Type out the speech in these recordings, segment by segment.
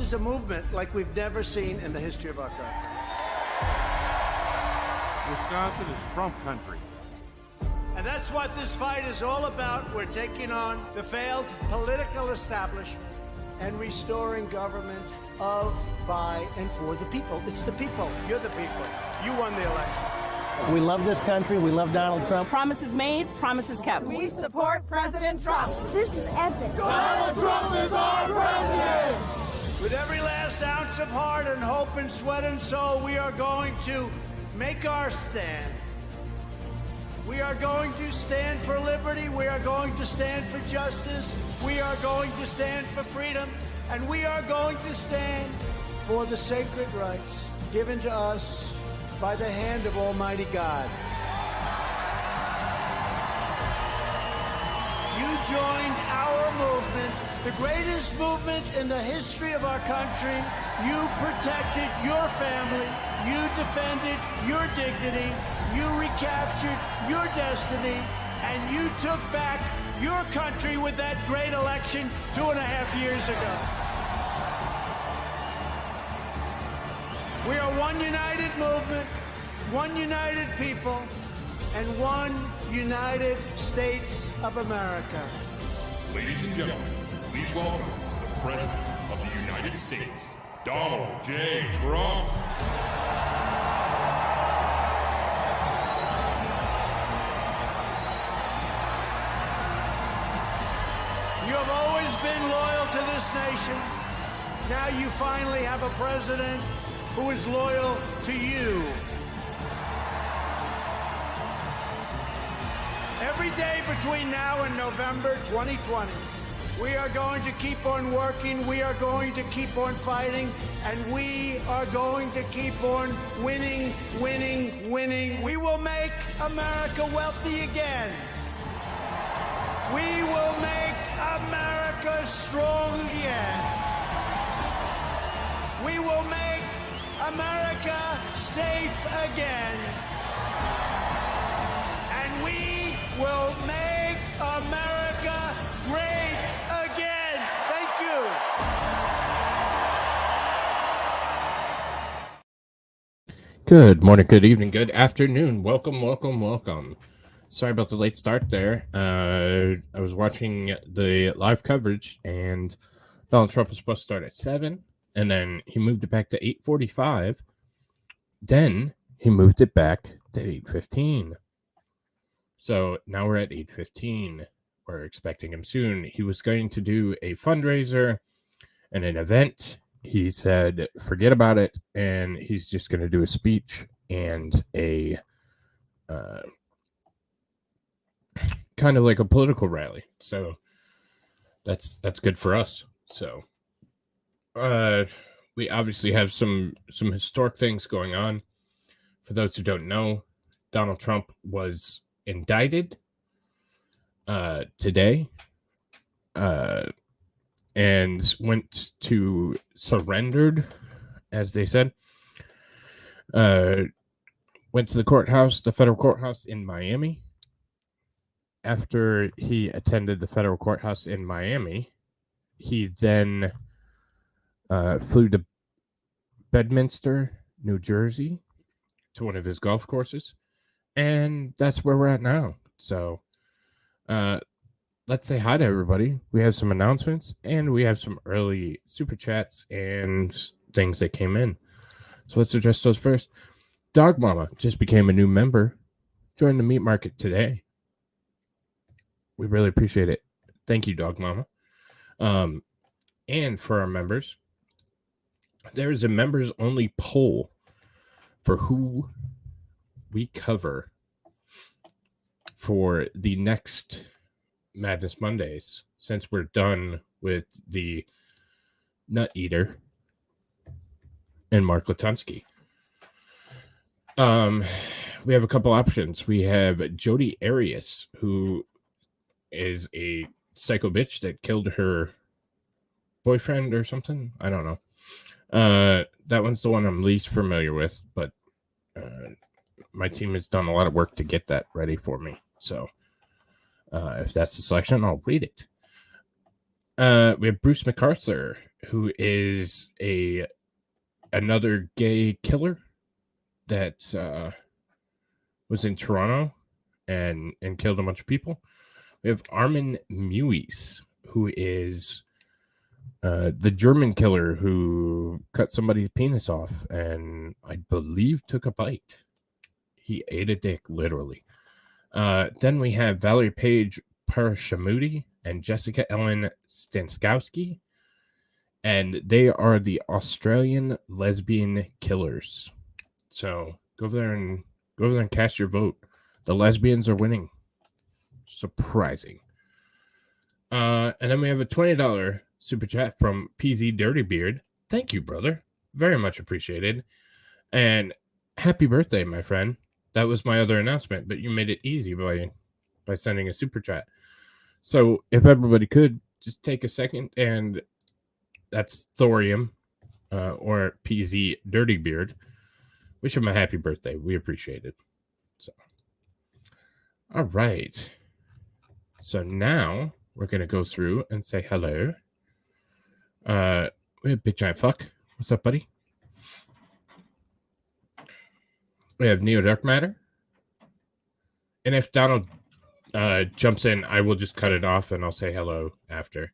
is a movement like we've never seen in the history of our country. Wisconsin is Trump country. And that's what this fight is all about. We're taking on the failed political establishment and restoring government of, by, and for the people. It's the people. You're the people. You won the election. We love this country. We love Donald Trump. Promises made, promises kept. We support President Trump. This is epic. Donald Trump is our president! With every last ounce of heart and hope and sweat and soul, we are going to make our stand. We are going to stand for liberty. We are going to stand for justice. We are going to stand for freedom. And we are going to stand for the sacred rights given to us by the hand of Almighty God. You joined our movement, the greatest movement in the history of our country. You protected your family. You defended your dignity. You recaptured your destiny. And you took back your country with that great election 2.5 years ago. We are one united movement, one united people, and one United States of America. Ladies and gentlemen, please welcome the President of the United States, Donald J. Trump. You have always been loyal to this nation. Now you finally have a president who is loyal to you. Every day between now and November 2020, we are going to keep on working, we are going to keep on fighting, and we are going to keep on winning, winning, winning. We will make America wealthy again. We will make America strong again. We will make America safe again. And we will make America great again. Thank you. Good morning, good evening, good afternoon. Welcome, welcome, welcome. Sorry about the late start there. I was watching the live coverage, and Donald Trump was supposed to start at 7, and then he moved it back to 8:45. Then he moved it back to 8:15. So now we're at 8:15. We're expecting him soon. He was going to do a fundraiser and an event. He said, forget about it, and he's just going to do a speech and a kind of like a political rally. So that's good for us. So we obviously have some historic things going on. For those who don't know, Donald Trump was indicted today and went to surrendered, as they said. Went to the courthouse, the federal courthouse in Miami. After he attended the federal courthouse in Miami, he then flew to Bedminster, New Jersey, to one of his golf courses. And that's where we're at now. So let's say hi to everybody. We have some announcements, and we have some early super chats and things that came in. So let's address those first. Dog Mama just became a new member. Joined the meat market today. We really appreciate it. Thank you, Dog Mama. And for our members, there is a members only poll for who we cover for the next Madness Mondays, since we're done with the Nut Eater and Mark Latunsky. We have a couple options. We have Jodi Arias, who is a psycho bitch that killed her boyfriend or something. I don't know. That one's the one I'm least familiar with, but my team has done a lot of work to get that ready for me. So if that's the selection, I'll read it. We have Bruce MacArthur, who is another gay killer that was in Toronto and killed a bunch of people. We have Armin Mewis, who is the German killer who cut somebody's penis off and I believe took a bite. He ate a dick, literally. Then we have Valerie Page Parashamudi and Jessica Ellen Stanskowski, and they are the Australian lesbian killers. So go over there and cast your vote. The lesbians are winning. Surprising. And then we have a $20 super chat from PZ Dirtybeard. Thank you, brother. Very much appreciated. And happy birthday, my friend. That was my other announcement, but you made it easy by sending a super chat. So if everybody could just take a second, and that's Thorium or PZ Dirtybeard. Wish him a happy birthday. We appreciate it. So, all right. So now we're going to go through and say hello. We have Big Giant Fuck. What's up, buddy? We have Neo Dark Matter. And if Donald jumps in, I will just cut it off and I'll say hello after.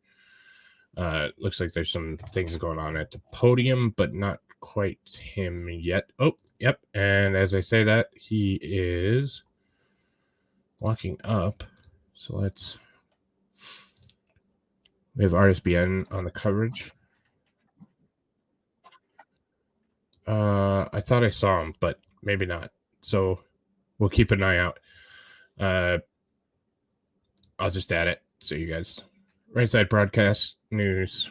Looks like there's some things going on at the podium, but not quite him yet. Oh, yep. And as I say that, he is walking up. So we have RSBN on the coverage. I thought I saw him, but maybe not. So we'll keep an eye out. I'll just add it so you guys. Right Side Broadcast News.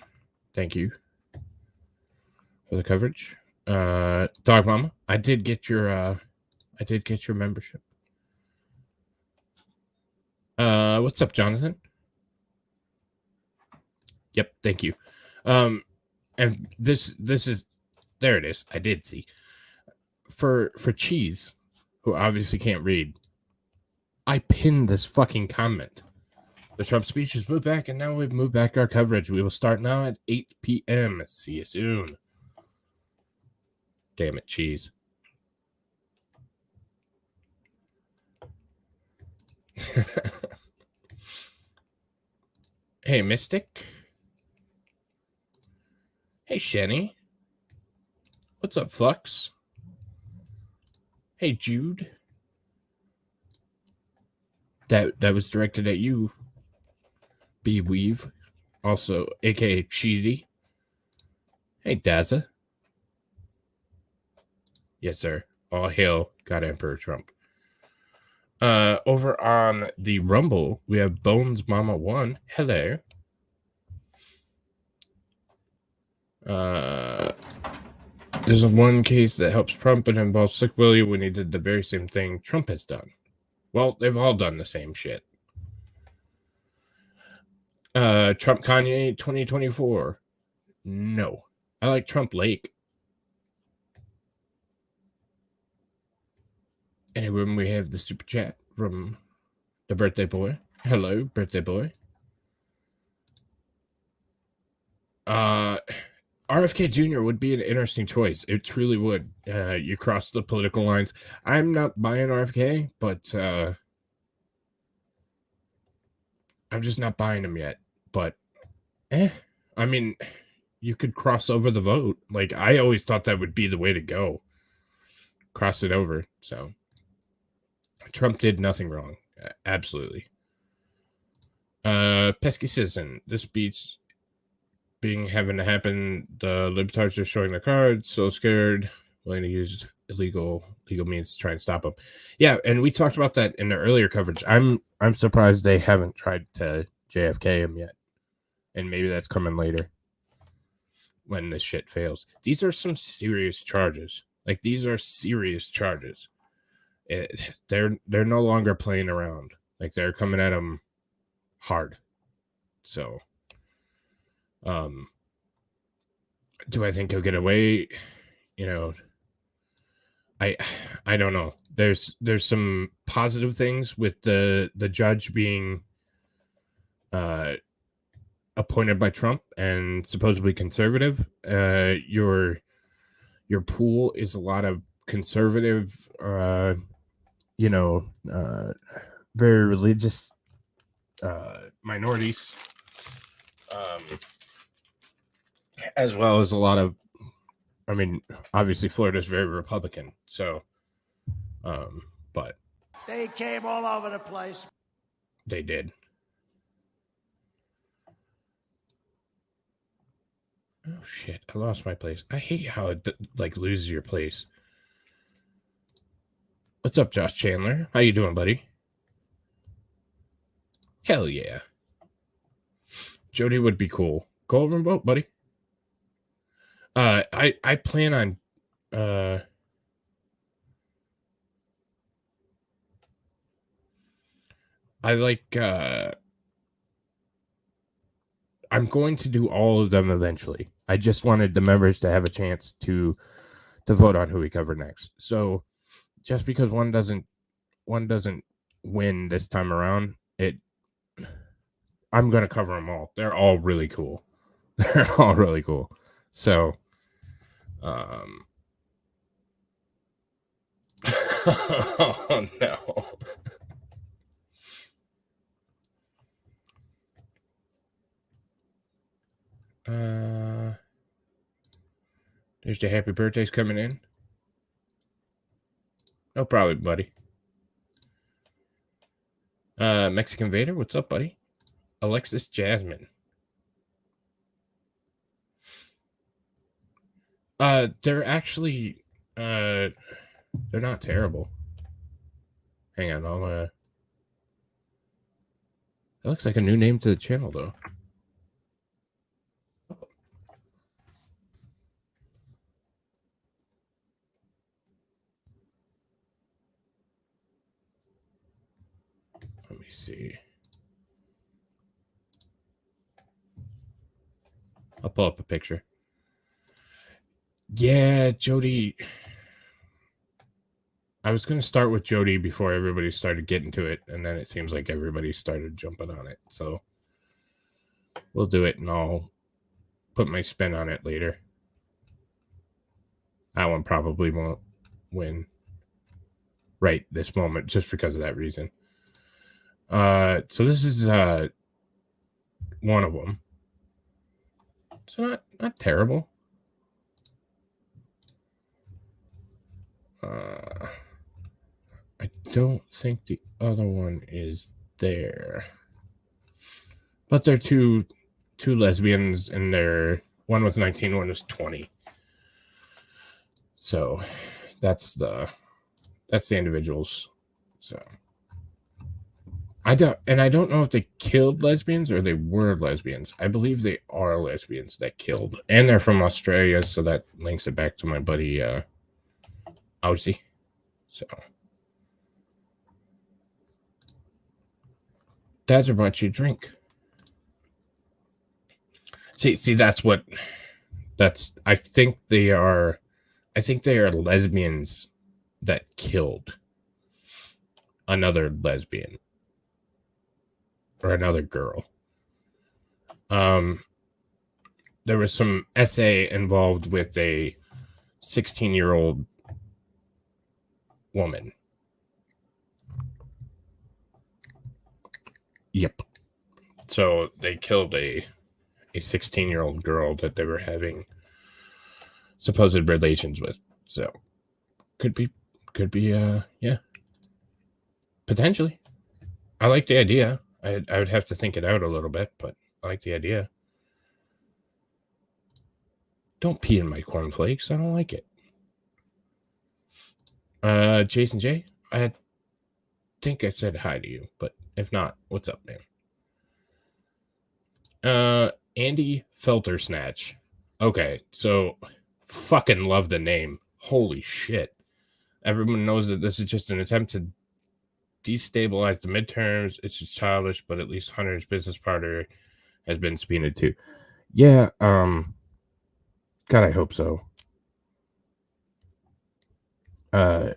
Thank you for the coverage. Dog Mama, I did get your membership. What's up, Jonathan? Yep, thank you. And this is, there it is. I did see. For Cheese, who obviously can't read, I pinned this fucking comment. The Trump speech has moved back, and now we've moved back our coverage. We will start now at 8 p.m. See you soon. Damn it, Cheese. Hey, Mystic. Hey, Shenny. What's up, Flux? Hey, Jude. That was directed at you, B-Weave. Also, a.k.a. Cheesy. Hey, Daza. Yes, sir. All hail God Emperor Trump. Over on the Rumble, we have Bones Mama 1. Hello. There's one case that helps Trump and involves Slick Willie when he did the very same thing Trump has done. Well, they've all done the same shit. Trump Kanye 2024. No. I like Trump Lake. Anyway, we have the super chat from the birthday boy. Hello, birthday boy. RFK Jr. would be an interesting choice. It truly would. You cross the political lines. I'm not buying RFK, but I'm just not buying him yet. But, I mean, you could cross over the vote. Like, I always thought that would be the way to go. Cross it over. So, Trump did nothing wrong. Absolutely. Pesky Citizen. This speech having to happen. The libertards are showing their cards. So scared. Willing to use illegal means to try and stop them. Yeah, and we talked about that in the earlier coverage. I'm surprised they haven't tried to JFK him yet. And maybe that's coming later when this shit fails. These are some serious charges. Like, these are serious charges. They're no longer playing around. Like, they're coming at him hard. So, do I think he'll get away? You know, I don't know. There's some positive things with the judge being appointed by Trump and supposedly conservative. Your pool is a lot of conservative, very religious minorities, as well as a lot of, I mean, obviously Florida's very Republican, so, but They came all over the place. they did. Oh shit! I lost my place. I hate how it loses your place. What's up, Josh Chandler? How you doing, buddy? Hell yeah. Jody would be cool. Go over and vote, buddy. I plan on I'm going to do all of them eventually. I just wanted the members to have a chance to vote on who we cover next. So just because one doesn't win this time around, I'm going to cover them all. They're all really cool. They're all really cool. So oh no. There's the happy birthdays coming in. No problem, buddy. Mexican Vader, what's up, buddy? Alexis Jasmine. They're actually they're not terrible. Hang on, it looks like a new name to the channel though. Let me see. I'll pull up a picture. Yeah, Jody. I was going to start with Jody before everybody started getting to it, and then it seems like everybody started jumping on it. So we'll do it, and I'll put my spin on it later. That one probably won't win right this moment just because of that reason. So this is one of them. So not terrible. I don't think the other one is there. But they're two lesbians, and one was 19, one was 20. So that's the individuals. So I don't know if they killed lesbians or they were lesbians. I believe they are lesbians that killed, and they're from Australia, so that links it back to my buddy Aussie. So dads are bought you a drink. See, I think they are lesbians that killed another lesbian or another girl. There was some essay involved with a 16-year-old woman. Yep. So they killed a 16-year-old girl that they were having supposed relations with. So could be yeah. Potentially. I like the idea. I would have to think it out a little bit, but I like the idea. Don't pee in my cornflakes. I don't like it. Jason J, I think I said hi to you, but if not, what's up, man? Andy Feltersnatch. Okay, so fucking love the name. Holy shit. Everyone knows that this is just an attempt to destabilize the midterms. It's just childish, but at least Hunter's business partner has been subpoenaed too. Yeah, God, I hope so. I'm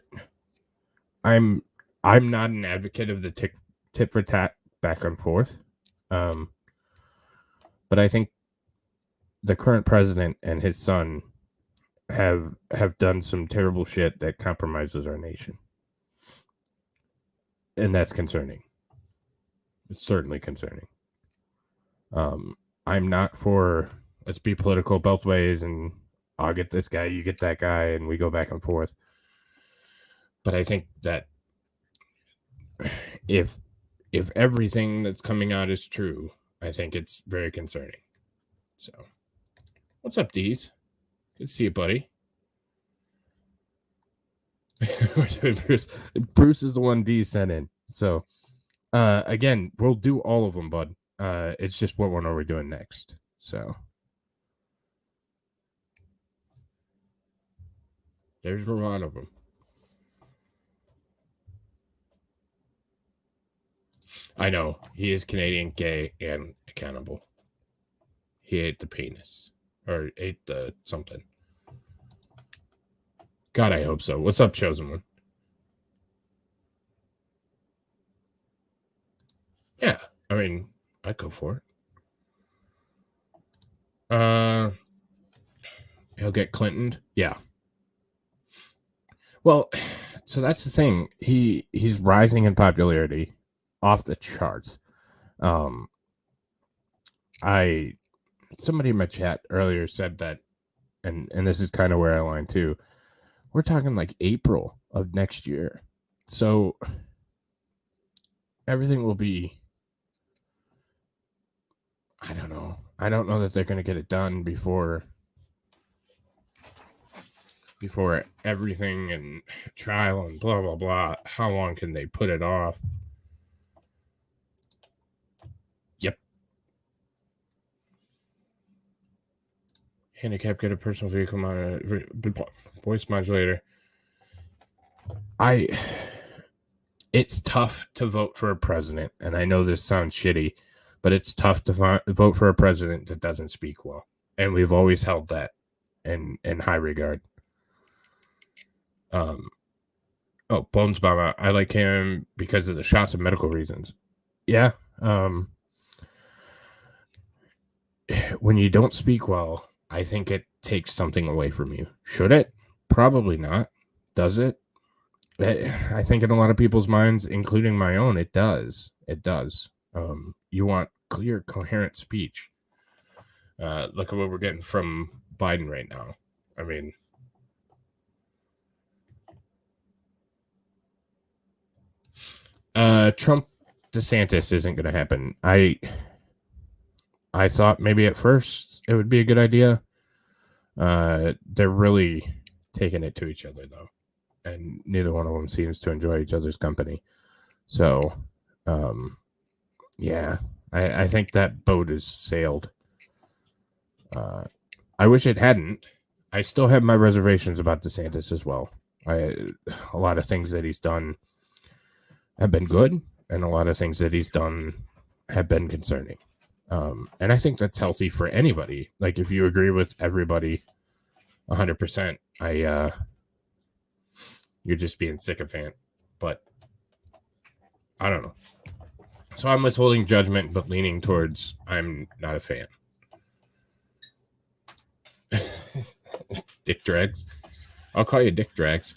not an advocate of the tit for tat back and forth. But I think the current president and his son have done some terrible shit that compromises our nation. And that's concerning. It's certainly concerning. I'm not for let's be political both ways and I'll get this guy, you get that guy, and we go back and forth. But I think that if everything that's coming out is true, I think it's very concerning. So, what's up, Deez? Good to see you, buddy. We're doing Bruce. Bruce is the one Deez sent in. So, again, we'll do all of them, bud. It's just what one are we doing next? So, there's a lot of them. I know he is Canadian, gay, and accountable. He ate the penis or ate the something. God, I hope so. What's up, chosen one? Yeah, I mean, I'd go for it. He'll get Clintoned. Yeah. Well, so that's the thing. He's rising in popularity off the charts. Somebody in my chat earlier said that, and this is kind of where I align too. We're talking like April of next year. So everything will be, I don't know. I don't know that they're going to get it done before everything and trial and blah, blah, blah. How long can they put it off? Yep. Handicap, get a personal vehicle voice modulator. It's tough to vote for a president, and I know this sounds shitty, but it's tough to vote for a president that doesn't speak well, and we've always held that in high regard. Bones Mama, I like him because of the shots and medical reasons. Yeah. When you don't speak well, I think it takes something away from you. Should it? Probably not. Does it? I think in a lot of people's minds, including my own, it does. It does. You want clear, coherent speech. Look at what we're getting from Biden right now. I mean, Trump DeSantis isn't going to happen. I thought maybe at first it would be a good idea. They're really taking it to each other, though. And neither one of them seems to enjoy each other's company. So, yeah, I think that boat has sailed. I wish it hadn't. I still have my reservations about DeSantis as well. A lot of things that he's done have been good, and a lot of things that he's done have been concerning. And I think that's healthy for anybody. Like, if you agree with everybody 100%, you're just being sycophant. But I don't know. So I'm withholding judgment, but leaning towards I'm not a fan. Dick Drags. I'll call you Dick Drags.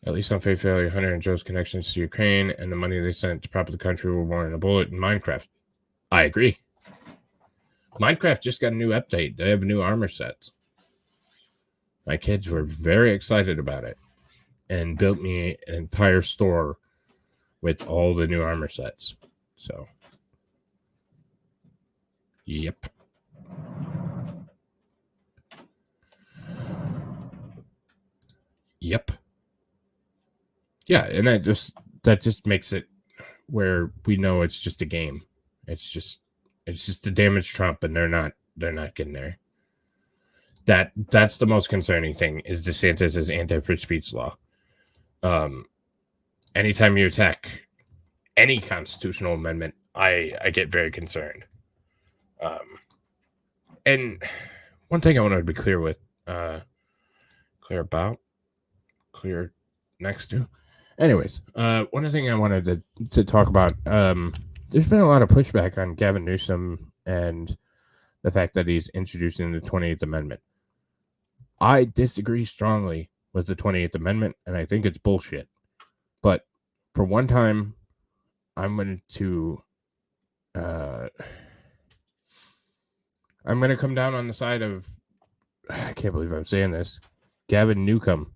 At least on face value, Hunter and Joe's connections to Ukraine and the money they sent to prop the country were more than a bullet in Minecraft. I agree. Minecraft just got a new update. They have new armor sets. My kids were very excited about it and built me an entire store with all the new armor sets. So, yep. Yep. Yeah, and that just makes it where we know it's just a game. It's just to damage Trump, and they're not getting there. That's the most concerning thing is DeSantis' anti-free speech law. Anytime you attack any constitutional amendment, I get very concerned. And one thing I want to be clear next to, Anyways, one thing I wanted to talk about, there's been a lot of pushback on Gavin Newsom and the fact that he's introducing the 28th Amendment. I disagree strongly with the 28th Amendment, and I think it's bullshit. But for one time, I'm going to come down on the side of, I can't believe I'm saying this, Gavin Newsom.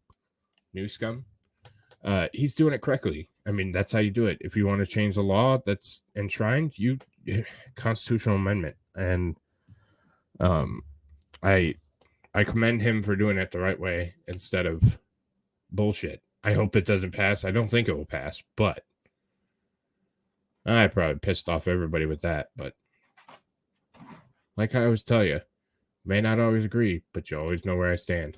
He's doing it correctly. I mean, that's how you do it. If you want to change the law that's enshrined, constitutional amendment. And I commend him for doing it the right way instead of bullshit. I hope it doesn't pass. I don't think it will pass, but I probably pissed off everybody with that. But like I always tell you, may not always agree, but you always know where I stand.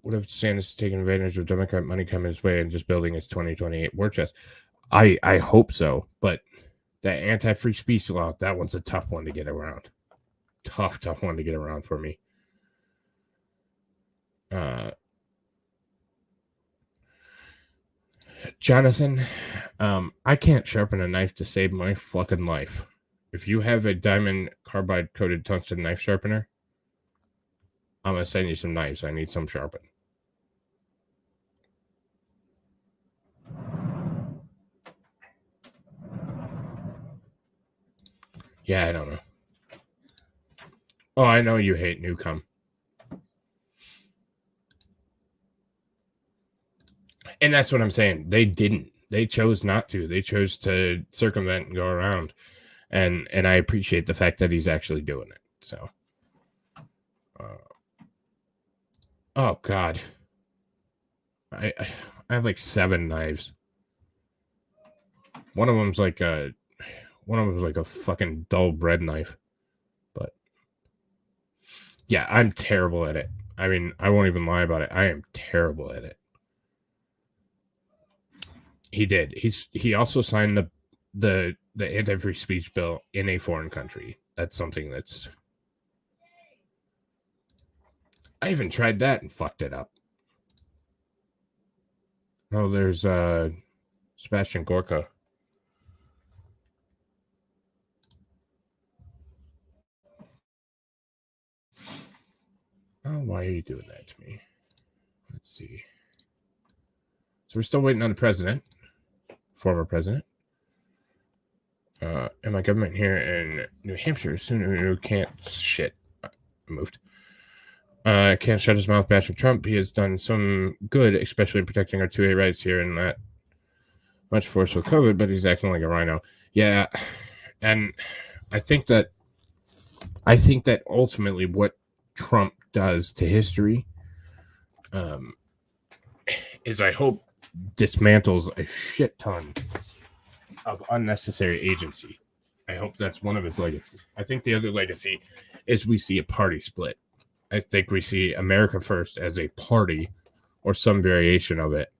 What if DeSantis is taking advantage of Democrat money coming his way and just building his 2028 war chest? I hope so, but that anti-free speech law, that one's a tough one to get around. Tough one to get around for me. Jonathan, I can't sharpen a knife to save my fucking life. If you have a diamond carbide coated tungsten knife sharpener, I'm going to send you some knives. I need some sharpened. Yeah, I don't know. Oh, I know you hate Newcomb. And that's what I'm saying. They didn't. They chose not to. They chose to circumvent and go around. And I appreciate the fact that he's actually doing it. So. Oh, God. I have like 7 knives. One of them's like a fucking dull bread knife. But yeah, I'm terrible at it. I mean, I won't even lie about it. I am terrible at it. He did. He also signed the anti-free speech bill in a foreign country. That's something that's. I even tried that and fucked it up. Oh, there's Sebastian Gorka. Oh, why are you doing that to me? Let's see. So we're still waiting on the president, former president. And my government here in New Hampshire soon can't moved. Can't shut his mouth bashing Trump. He has done some good, especially in protecting our 2A rights here and not much force with COVID, but he's acting like a rhino. Yeah. And I think that ultimately what Trump does to history is, I hope, dismantles a shit ton of unnecessary agency. I hope that's one of his legacies. I think the other legacy is we see a party split. I think we see America First as a party or some variation of it,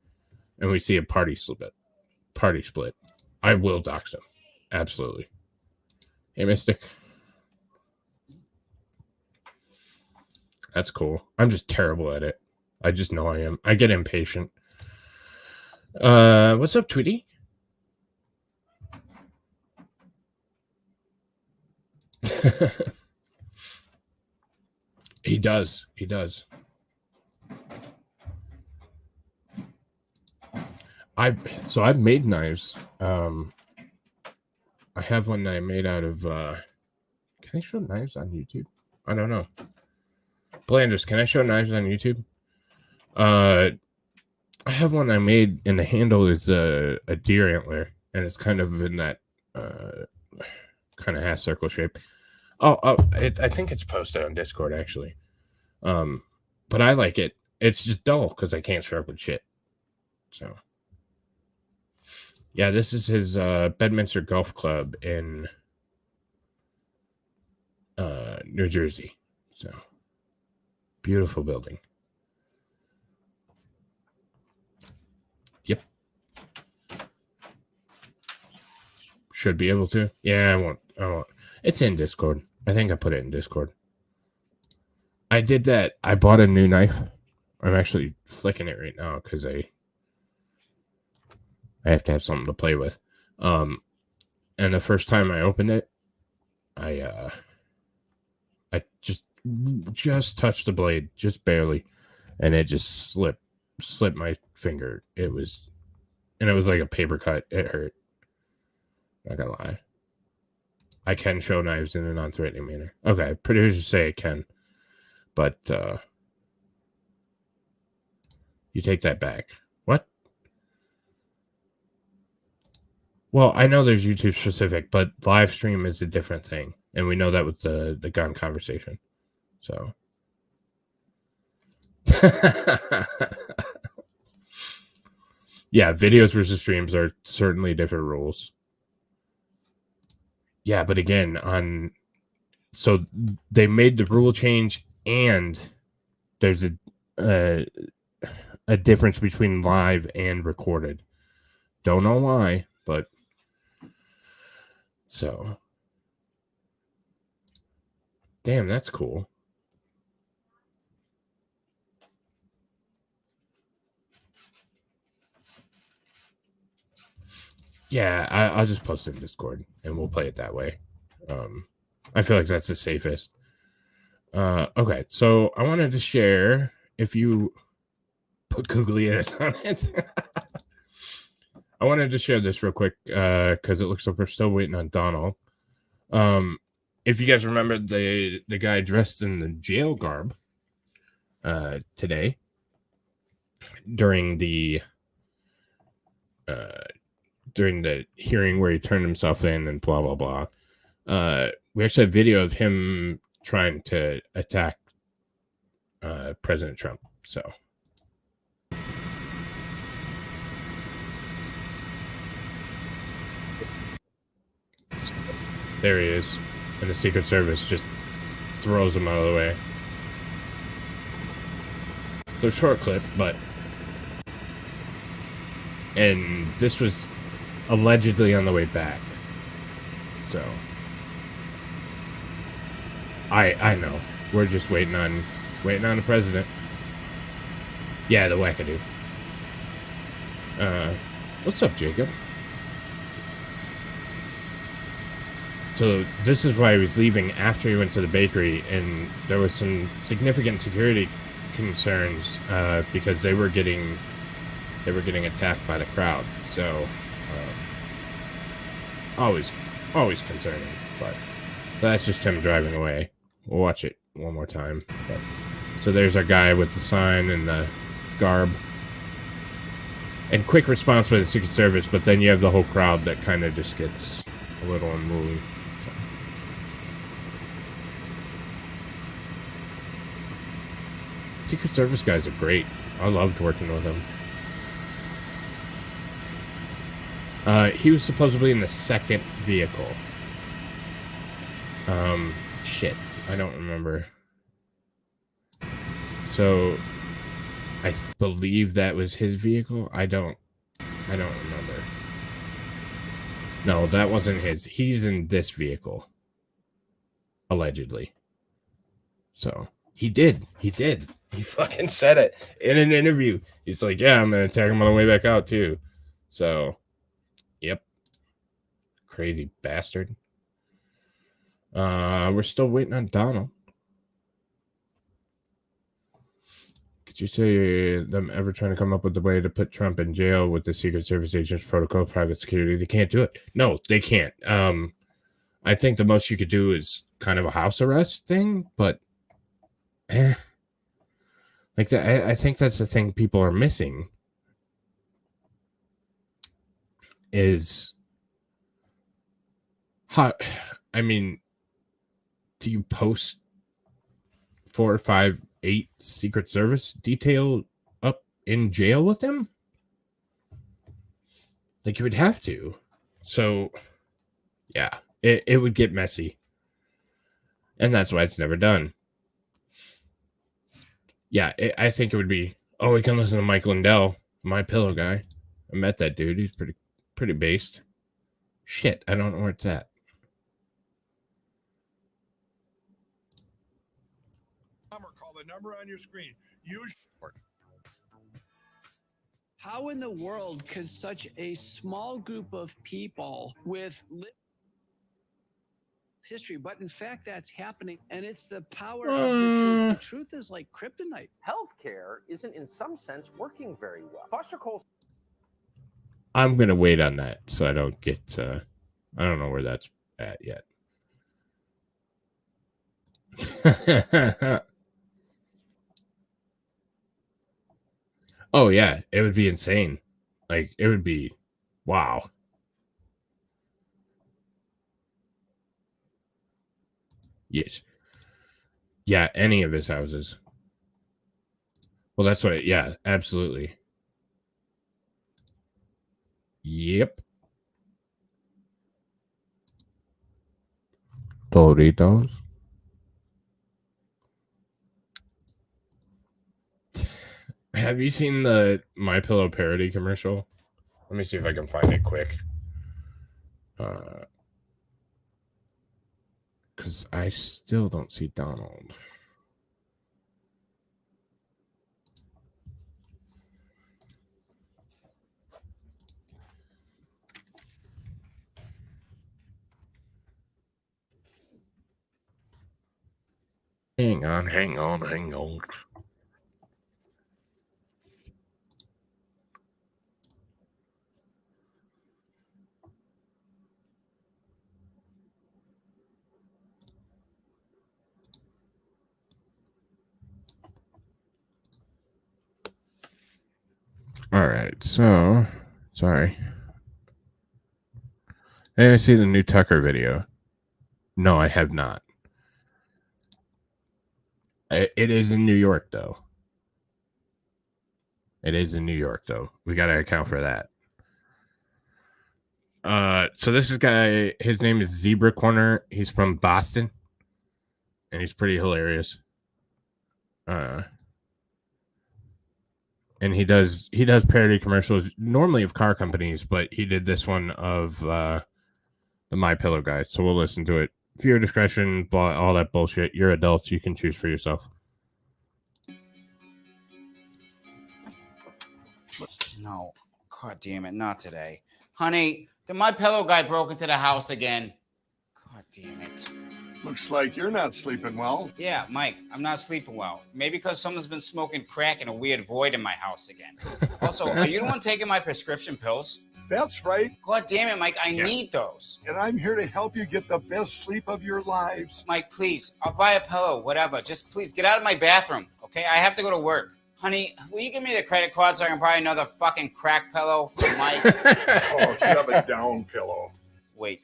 and we see a party split. I will dox him. Absolutely. Hey, Mystic. That's cool. I'm just terrible at it. I just know I am. I get impatient. What's up, Tweety? He does. I've made knives. I have one that I made out of can I show knives on YouTube? I don't know. Blanders, can I show knives on YouTube? I have one I made, and the handle is a deer antler, and it's kind of in that kind of half circle shape. I think it's posted on Discord, actually. But I like it. It's just dull because I can't sharpen shit. So, yeah, this is his Bedminster Golf Club in New Jersey. So, beautiful building. Yep. Should be able to. Yeah, I won't. It's in Discord. I think I put it in Discord. I did that. I bought a new knife. I'm actually flicking it right now because I have to have something to play with. And the first time I opened it, I just touched the blade, just barely, and it just slipped my finger. It was like a paper cut. It hurt. Not gonna lie. I can show knives in a non-threatening manner. Okay, producers say I can, but you take that back. What? Well, I know there's YouTube specific, but live stream is a different thing, and we know that with the gun conversation. So, yeah, videos versus streams are certainly different rules. Yeah, but again, so they made the rule change, and there's a difference between live and recorded. Don't know why, but so damn, that's cool. Yeah, I'll just post it in Discord and we'll play it that way. I feel like that's the safest. Okay, so I wanted to share, if you put googly eyes on it. I wanted to share this real quick because it looks like we're still waiting on Donald. If you guys remember the guy dressed in the jail garb today during the hearing where he turned himself in and blah blah blah. We actually have video of him trying to attack President Trump. So there he is, and the Secret Service just throws him out of the way. So short clip, but and this was allegedly on the way back. So I know. We're just waiting on the president. Yeah, the wackadoo. What's up, Jacob? So this is why he was leaving after he went to the bakery, and there was some significant security concerns because they were getting attacked by the crowd. So always concerning, but that's just him driving away. We'll watch it one more time. But, so there's our guy with the sign and the garb. And quick response by the Secret Service, but then you have the whole crowd that kind of just gets a little unruly. So. Secret Service guys are great. I loved working with them. He was supposedly in the second vehicle. Shit. I don't remember. So, I believe that was his vehicle. I don't remember. No, that wasn't his. He's in this vehicle. Allegedly. So, he did. He fucking said it in an interview. He's like, yeah, I'm going to attack him on the way back out, too. So, yep. Crazy bastard. We're still waiting on Donald. Could you say them ever trying to come up with a way to put Trump in jail with the Secret Service agents protocol, private security? They can't do it. No, they can't. I think the most you could do is kind of a house arrest thing, but like that. I think that's the thing people are missing is how. I mean, do you post 4, 5, 8 Secret Service detail up in jail with them? Like, you would have to. So, yeah, it would get messy. And that's why it's never done. Yeah, I think it would be, oh, we can listen to Mike Lindell, my pillow guy. I met that dude. He's pretty based. Shit, I don't know where it's at. Call the number on your screen. Use How in the world could such a small group of people with history, but in fact that's happening, and it's the power of the truth. The truth is like kryptonite. Healthcare isn't in some sense working very well. Foster Cole's I'm gonna wait on that so I don't get I don't know where that's at yet. Oh yeah, it would be insane. Like it would be wow. Yes. Yeah, any of his houses. Well, that's what yeah, absolutely. Yep. Doritos. Have you seen the My Pillow parody commercial? Let me see if I can find it quick. Because I still don't see Donald. Hang on. All right, so sorry. Hey, I see the new Tucker video. No, I have not. It is in New York, though. It is in New York, though. We got to account for that. So this is guy, his name is Zebra Corner. He's from Boston, and he's pretty hilarious. And he does parody commercials normally of car companies, but he did this one of the My Pillow guys. So we'll listen to it. Viewer discretion, blah, all that bullshit. You're adults. You can choose for yourself. No, god damn it, not today, honey. The My Pillow guy broke into the house again. God damn it. Looks like you're not sleeping well. Yeah, Mike, I'm not sleeping well. Maybe because someone's been smoking crack in a weird void in my house again. Also, are you the one taking my prescription pills? That's right. God damn it, Mike, I need those. And I'm here to help you get the best sleep of your lives. Mike, please, I'll buy a pillow, whatever. Just please get out of my bathroom, okay? I have to go to work. Honey, will you give me the credit card so I can buy another fucking crack pillow for Mike? Oh, you have a down pillow. Wait,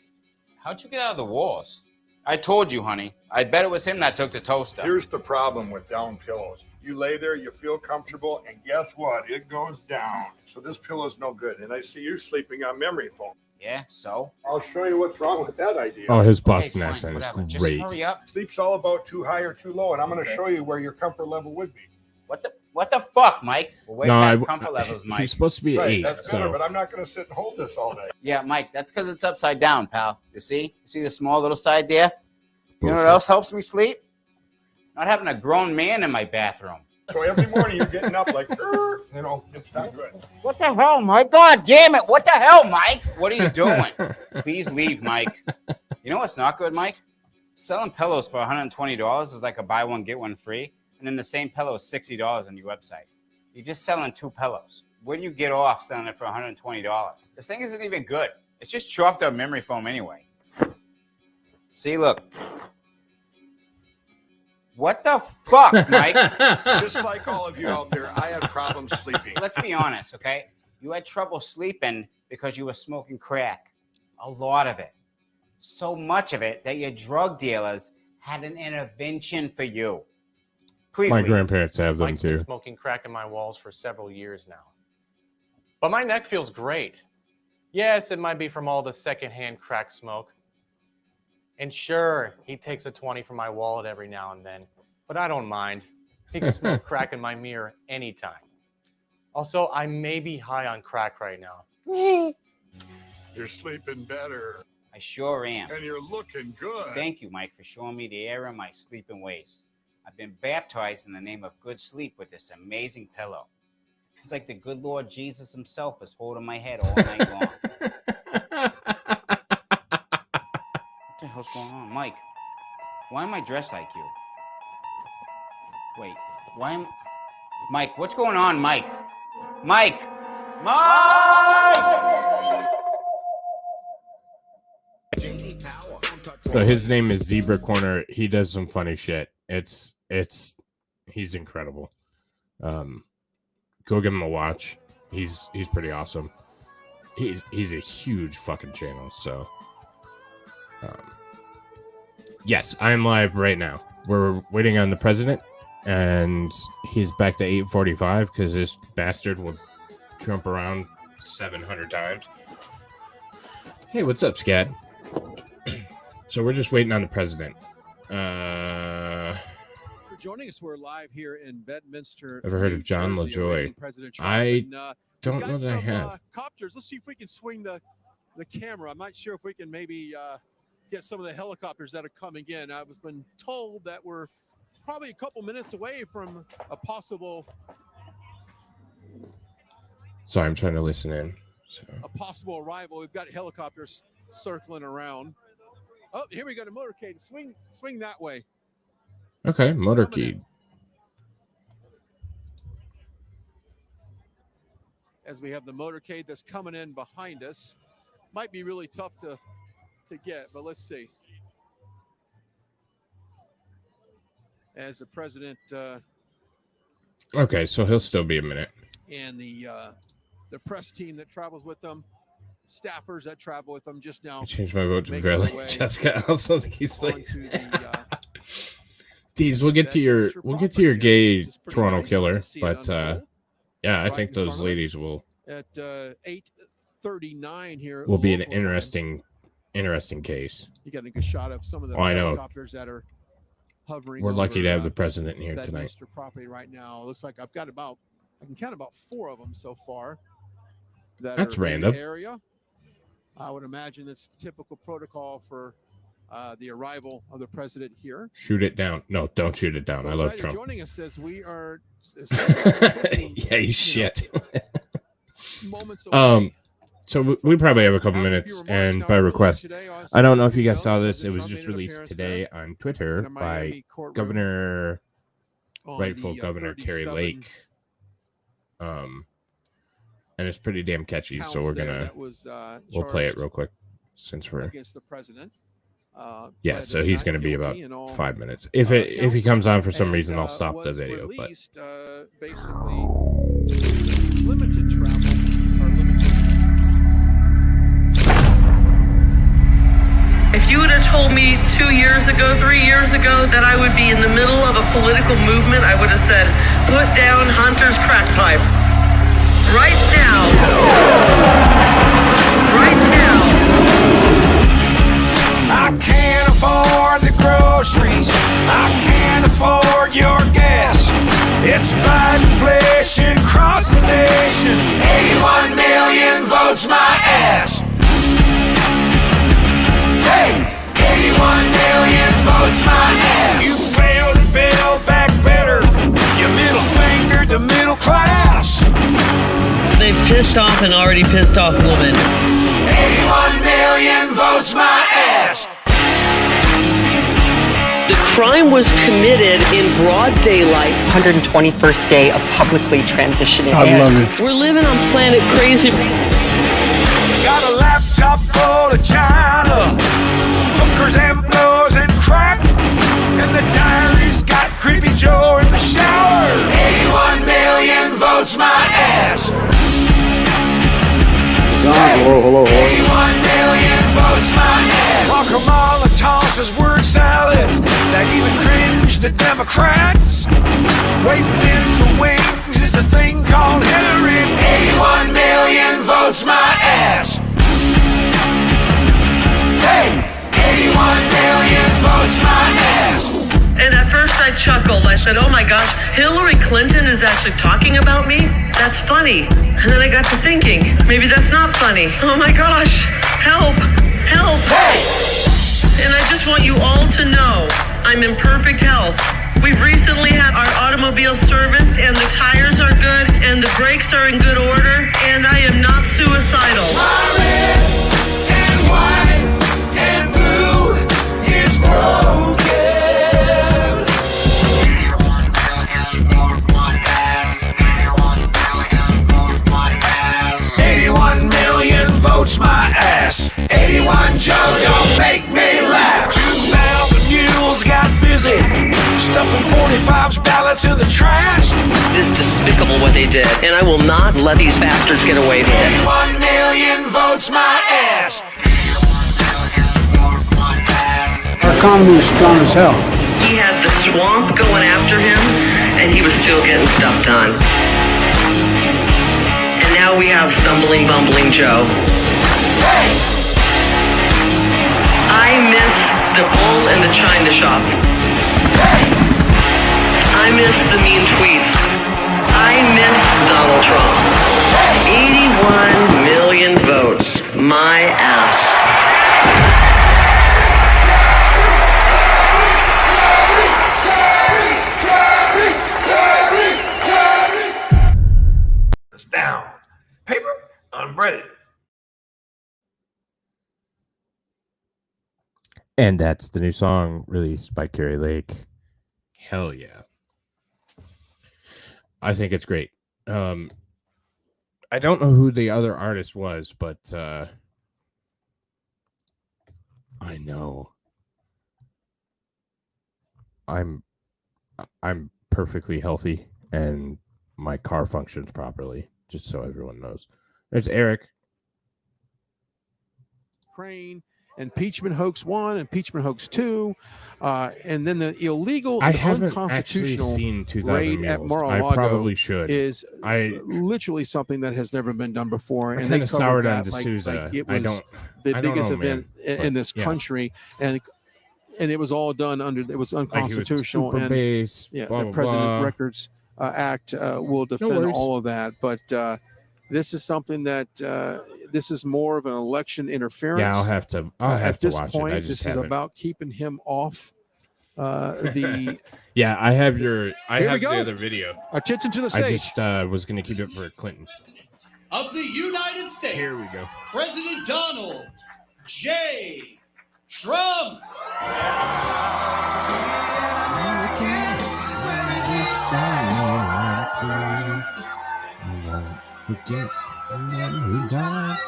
how'd you get out of the walls? I told you, honey. I bet it was him that took the toaster. Here's the problem with down pillows. You lay there, you feel comfortable, and guess what? It goes down. So this pillow's no good. And I see you sleeping on memory foam. Yeah, so? I'll show you what's wrong with that idea. Oh, his Boston accent is great. Just hurry up. Sleep's all about too high or too low, and I'm going to show you where your comfort level would be. What the fuck, Mike? We're way past comfort levels, Mike. He's supposed to be 8. That's better, but I'm not going to sit and hold this all day. Yeah, Mike, that's because it's upside down, pal. You see? You see the small little side there? You know what else helps me sleep? Not having a grown man in my bathroom. So every morning you're getting up like, you know, it's not good. What the hell, Mike? God damn it. What the hell, Mike? What are you doing? Please leave, Mike. You know what's not good, Mike? Selling pillows for $120 is like a buy one, get one free. And then the same pillow is $60 on your website. You're just selling 2 pillows. Where do you get off selling it for $120? This thing isn't even good. It's just chopped up memory foam anyway. See, look. What the fuck, Mike? Just like all of you out there, I had problems sleeping. Let's be honest, okay? You had trouble sleeping because you were smoking crack. A lot of it. So much of it that your drug dealers had an intervention for you. Please My leave. grandparents have them Mike's too. been smoking crack in my walls for several years now. But my neck feels great. Yes, it might be from all the secondhand crack smoke. And sure, he takes a 20 from my wallet every now and then, but I don't mind. He can smoke crack in my mirror anytime. Also, I may be high on crack right now. You're sleeping better. I sure am. And you're looking good. Thank you, Mike, for showing me the error of my sleeping ways. I've been baptized in the name of good sleep with this amazing pillow. It's like the good Lord Jesus himself is holding my head all night long. What the hell's going on? Mike, why am I dressed like you? Wait, why am... Mike, what's going on, Mike? Mike! So his name is Zebra Corner. He does some funny shit. He's incredible. Go give him a watch. He's pretty awesome. He's a huge fucking channel. So, yes, I'm live right now. We're waiting on the president, and he's back to 8:45 because this bastard will jump around 700 times. Hey, what's up, Scat? So we're just waiting on the president. For joining us, we're live here in Bedminster. Ever heard of John LaJoy? I don't know that I have. Copters. Let's see if we can swing the camera. I'm not sure if we can maybe get some of the helicopters that are coming in. I've been told that we're probably a couple minutes away from a possible. Sorry, I'm trying to listen in. So. A possible arrival. We've got helicopters circling around. Oh, here we go. The motorcade. Swing that way. Okay, motorcade. As we have the motorcade that's coming in behind us. Might be really tough to get, but let's see. As the president okay, so he'll still be a minute. And the press team that travels with them, staffers that travel with them just now. I changed my vote to Verily. Jessica also keeps like Deez, we'll get to your gay Toronto killer, but yeah, I think those ladies will at 8:39 here will be an interesting case. You got a good shot of some of the helicopters that are hovering. We're lucky to have the president here tonight. Bedminster property right now. It looks like I can count about 4 of them so far. That's random. Area. I would imagine it's typical protocol for the arrival of the president here. Shoot it down. No, don't shoot it down. I love Trump. Joining us says we are. Yeah, you shit. So we probably have a couple minutes, and by request, I don't know if you guys saw this. It was just released today on Twitter by rightful Governor Carrie Lake. And it's pretty damn catchy, so we'll play it real quick since we're against the president. Yeah, so he's going to be about 5 minutes. If he comes on for some reason, I'll stop the video. But basically, limited travel or limited. If you would have told me 2 years ago, 3 years ago, that I would be in the middle of a political movement, I would have said, put down Hunter's crack pipe. Right now. Right now. I can't afford the groceries. I can't afford your gas. It's bad inflation across the nation. 81 million votes my ass. Hey, 81 million votes my ass. You failed to build back better. You middle fingered the middle class. They've pissed off an already pissed off woman. 81 million votes my ass. The crime was committed in broad daylight. 121st day of publicly transitioning. I love it. We're living on planet crazy. Got a laptop full of China, hookers and blows and crack, and the diary's got Creepy Joe in the shower. 81 million votes my ass. Hello. 81 million votes my ass. While Kamala tosses word salads that even cringe the Democrats. Waiting in the wings is a thing called Hillary. 81 million votes my ass. Hey, 81 million votes my ass. And at first I chuckled. I said, oh my gosh, Hillary Clinton is actually talking about me? That's funny. And then I got to thinking, maybe that's not funny. Oh my gosh, help, help. Hey! And I just want you all to know I'm in perfect health. We've recently had our automobile serviced, and the tires are good, and the brakes are in good order, and I am not suicidal. My red and white and blue is broken. 81 million votes my ass. 81 Joe, don't make me laugh. 2,000 mules got busy stuffing 45's ballots in the trash. It is despicable what they did, and I will not let these bastards get away with it. 81 million votes my ass. Our economy is strong as hell. He had the swamp going after him, and he was still getting stuff done. And now we have stumbling, bumbling Joe. I miss the bull in the china shop. I miss the mean tweets. I miss Donald Trump. 81 million votes. My ass. It's down. Paper unbreaded. And that's the new song released by Carrie Lake. Hell yeah. I think it's great. I don't know who the other artist was, but I know I'm perfectly healthy and my car functions properly, just so everyone knows. There's Eric. Ukraine, impeachment hoax 1, impeachment hoax 2, and then the illegal I and haven't actually unconstitutional seen 2000 raid at Mules. I Mar-a-Lago probably should. is literally something that has never been done before. I And kinda they soured covered on that D'Souza. it I was don't- the I don't biggest know, event man, in but this yeah. country, and it was all done under, it was unconstitutional. super And base, yeah, blah, the blah, President blah. Records Act will defend worries. all of that. But this is something that this is more of an election interference. Yeah, I'll have to At this watch it. point, I just this is haven't. about keeping him off the. Yeah, I have Here we the go. other video. Attention to the I stage. just was going to keep it for Clinton. Of the United States. Here we go. President Donald J. Trump. Forget the man who died.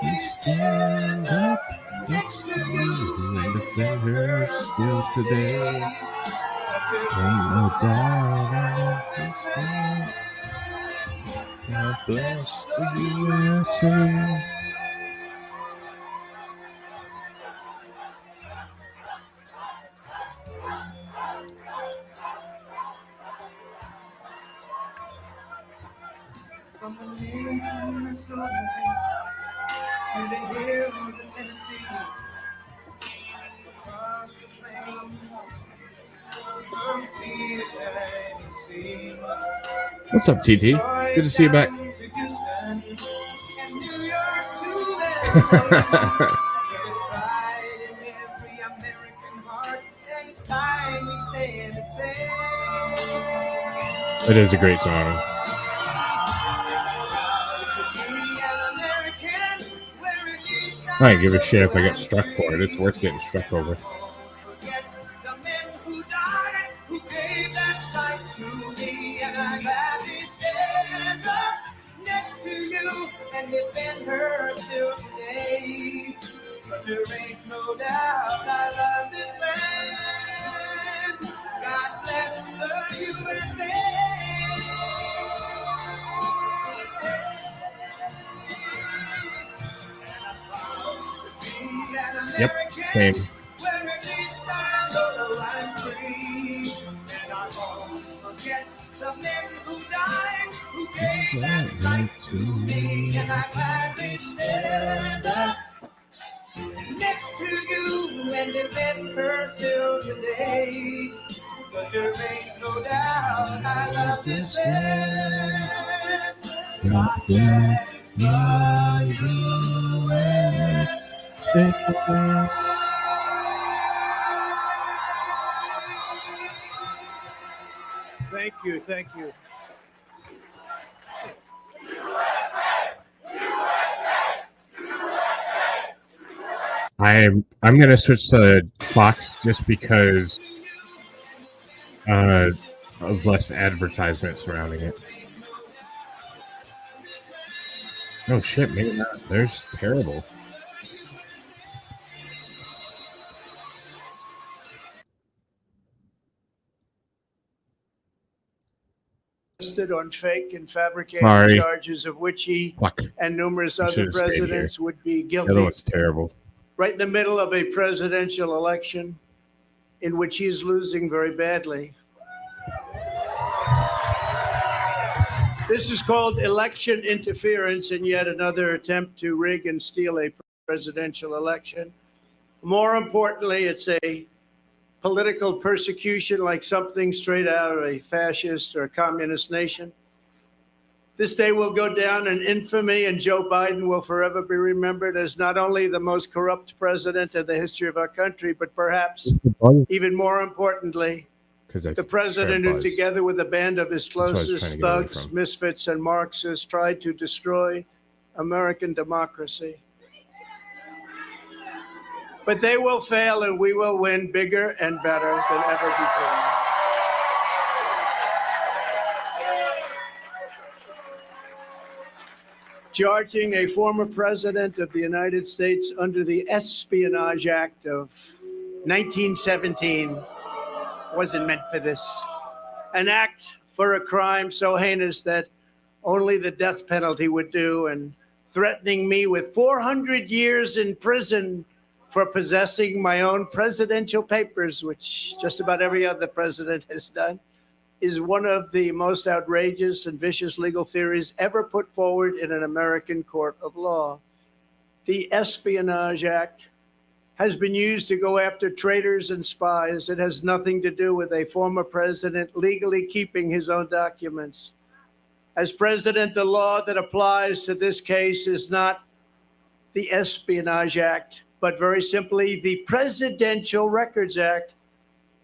You stand up next to you and defend her still today. Ain't no doubt I understand. God bless the USA. From the lakes of Minnesota to the hills of Tennessee, across the plains from sea to shining sea. What's up, TT? Good to see you back. To Houston and New York to LA. There's pride in every American heart, and it's time we stand and say. It is a great song. I don't give a shit if I get struck for it. It's worth getting struck over. Who gave that light to me, and I gladly stand up next to you and defend her still today. 'Cause there ain't no doubt I love this land. God bless the USA. Yep, same. Where at least I know I'm free. And I won't forget the men who died, who gave that light to me. And I gladly stand up next to you and defend her still today. 'Cause there ain't no doubt I love this land. God bless the USA. Thank you. Thank you. I'm gonna switch to Fox just because of less advertisement surrounding it. Oh shit, maybe not. There's terrible. Arrested on fake and fabricated Sorry. charges of which he Fuck. and numerous I other should've stayed here. presidents would be The other guilty. one's terrible. Right in the middle of a presidential election in which he is losing very badly. This is called election interference and yet another attempt to rig and steal a presidential election. More importantly, it's a political persecution like something straight out of a fascist or communist nation. This day will go down in infamy, and Joe Biden will forever be remembered as not only the most corrupt president in the history of our country, but perhaps even more importantly, the president who, together with a band of his closest thugs, misfits, and Marxists, tried to destroy American democracy. But they will fail, and we will win bigger and better than ever before. Charging a former president of the United States under the Espionage Act of 1917 wasn't meant for this. An act for a crime so heinous that only the death penalty would do, and threatening me with 400 years in prison for possessing my own presidential papers, which just about every other president has done, is one of the most outrageous and vicious legal theories ever put forward in an American court of law. The Espionage Act has been used to go after traitors and spies. It has nothing to do with a former president legally keeping his own documents. As president, the law that applies to this case is not the Espionage Act, but very simply the Presidential Records Act,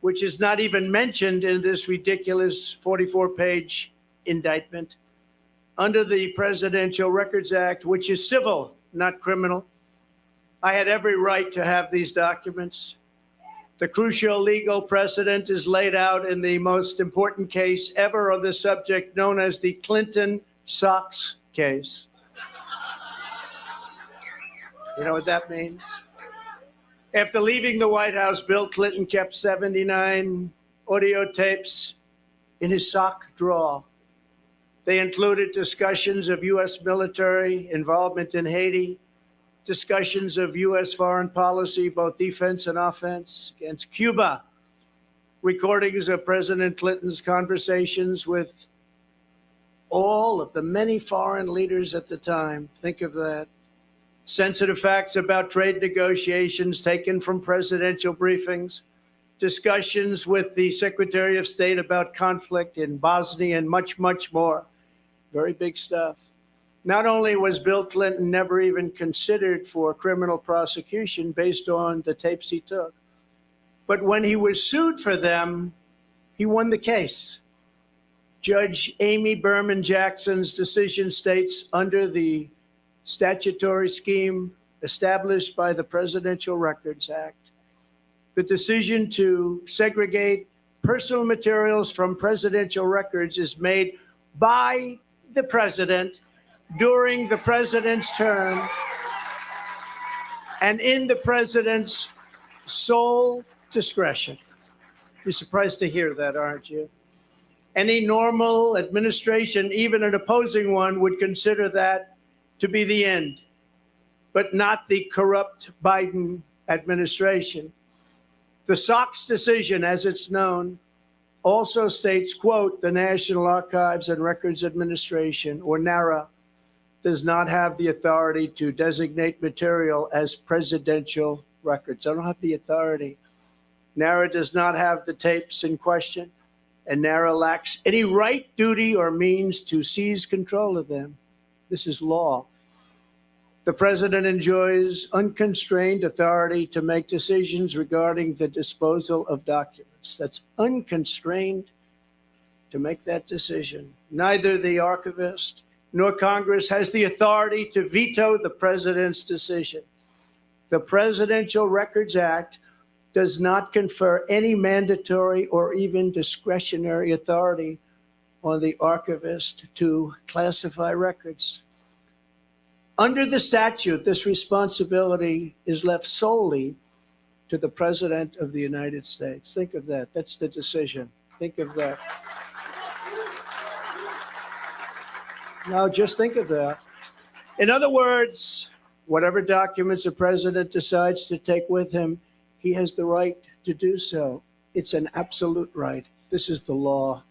which is not even mentioned in this ridiculous 44-page indictment. Under the Presidential Records Act, which is civil, not criminal, I had every right to have these documents. The crucial legal precedent is laid out in the most important case ever on this subject, known as the Clinton Socks case. You know what that means? After leaving the White House, Bill Clinton kept 79 audio tapes in his sock drawer. They included discussions of U.S. military involvement in Haiti, discussions of U.S. foreign policy, both defense and offense, against Cuba, recordings of President Clinton's conversations with all of the many foreign leaders at the time. Think of that. Sensitive facts about trade negotiations taken from presidential briefings, discussions with the Secretary of State about conflict in Bosnia, and much, much more. Very big stuff. Not only was Bill Clinton never even considered for criminal prosecution based on the tapes he took, but when he was sued for them, he won the case. Judge Amy Berman Jackson's decision states, under the statutory scheme established by the Presidential Records Act, the decision to segregate personal materials from presidential records is made by the president during the president's term and in the president's sole discretion. You're surprised to hear that, aren't you? Any normal administration, even an opposing one, would consider that to be the end, but not the corrupt Biden administration. The Sox decision, as it's known, also states, quote, the National Archives and Records Administration, or NARA, does not have the authority to designate material as presidential records. I don't have the authority. NARA does not have the tapes in question, and NARA lacks any right, duty, or means to seize control of them. This is law. The president enjoys unconstrained authority to make decisions regarding the disposal of documents. That's unconstrained to make that decision. Neither the archivist nor Congress has the authority to veto the president's decision. The Presidential Records Act does not confer any mandatory or even discretionary authority on the archivist to classify records. Under the statute, this responsibility is left solely to the President of the United States. Think of that. That's the decision. Think of that. Now, just think of that. In other words, whatever documents the president decides to take with him, he has the right to do so. It's an absolute right. This is the law.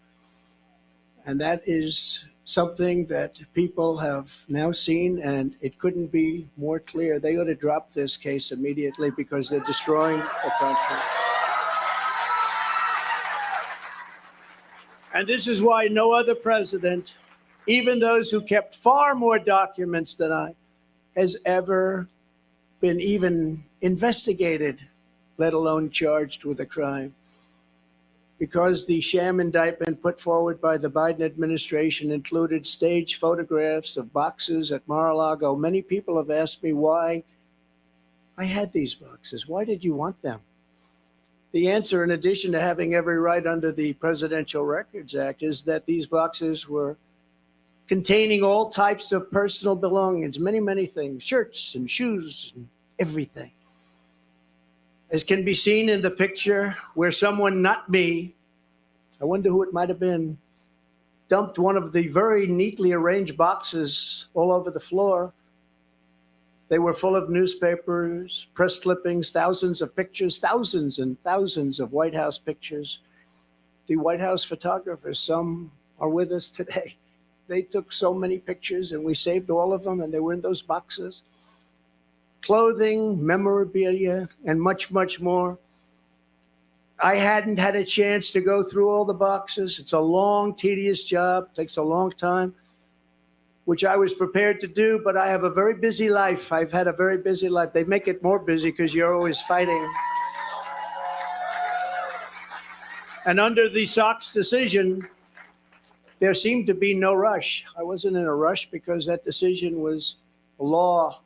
And that is something that people have now seen, and it couldn't be more clear. They ought to drop this case immediately because they're destroying the country. And this is why no other president, even those who kept far more documents than I, has ever been even investigated, let alone charged with a crime. Because the sham indictment put forward by the Biden administration included staged photographs of boxes at Mar-a-Lago, many people have asked me why I had these boxes. Why did you want them? The answer, in addition to having every right under the Presidential Records Act, is that these boxes were containing all types of personal belongings, many, many things, shirts and shoes and everything. As can be seen in the picture where someone, not me, I wonder who it might have been, dumped one of the very neatly arranged boxes all over the floor. They were full of newspapers, press clippings, thousands of pictures, thousands and thousands of White House pictures. The White House photographers, some are with us today. They took so many pictures and we saved all of them, and they were in those boxes. Clothing, memorabilia, and much, much more. I hadn't had a chance to go through all the boxes. It's a long, tedious job, takes a long time, which I was prepared to do, but I have a very busy life. I've had a very busy life. They make it more busy because you're always fighting. And under the Sox decision, there seemed to be no rush. I wasn't in a rush because that decision was law.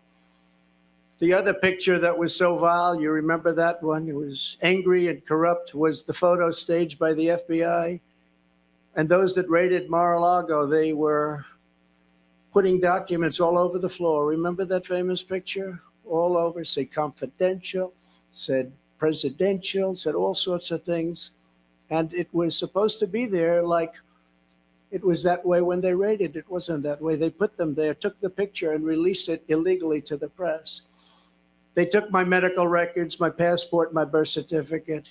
The other picture that was so vile, you remember that one? It was angry and corrupt, was the photo staged by the FBI. And those that raided Mar-a-Lago, they were putting documents all over the floor. Remember that famous picture? All over, said confidential, said presidential, said all sorts of things. And it was supposed to be there like it was that way when they raided. It wasn't that way. They put them there, took the picture, and released it illegally to the press. They took my medical records, my passport, my birth certificate,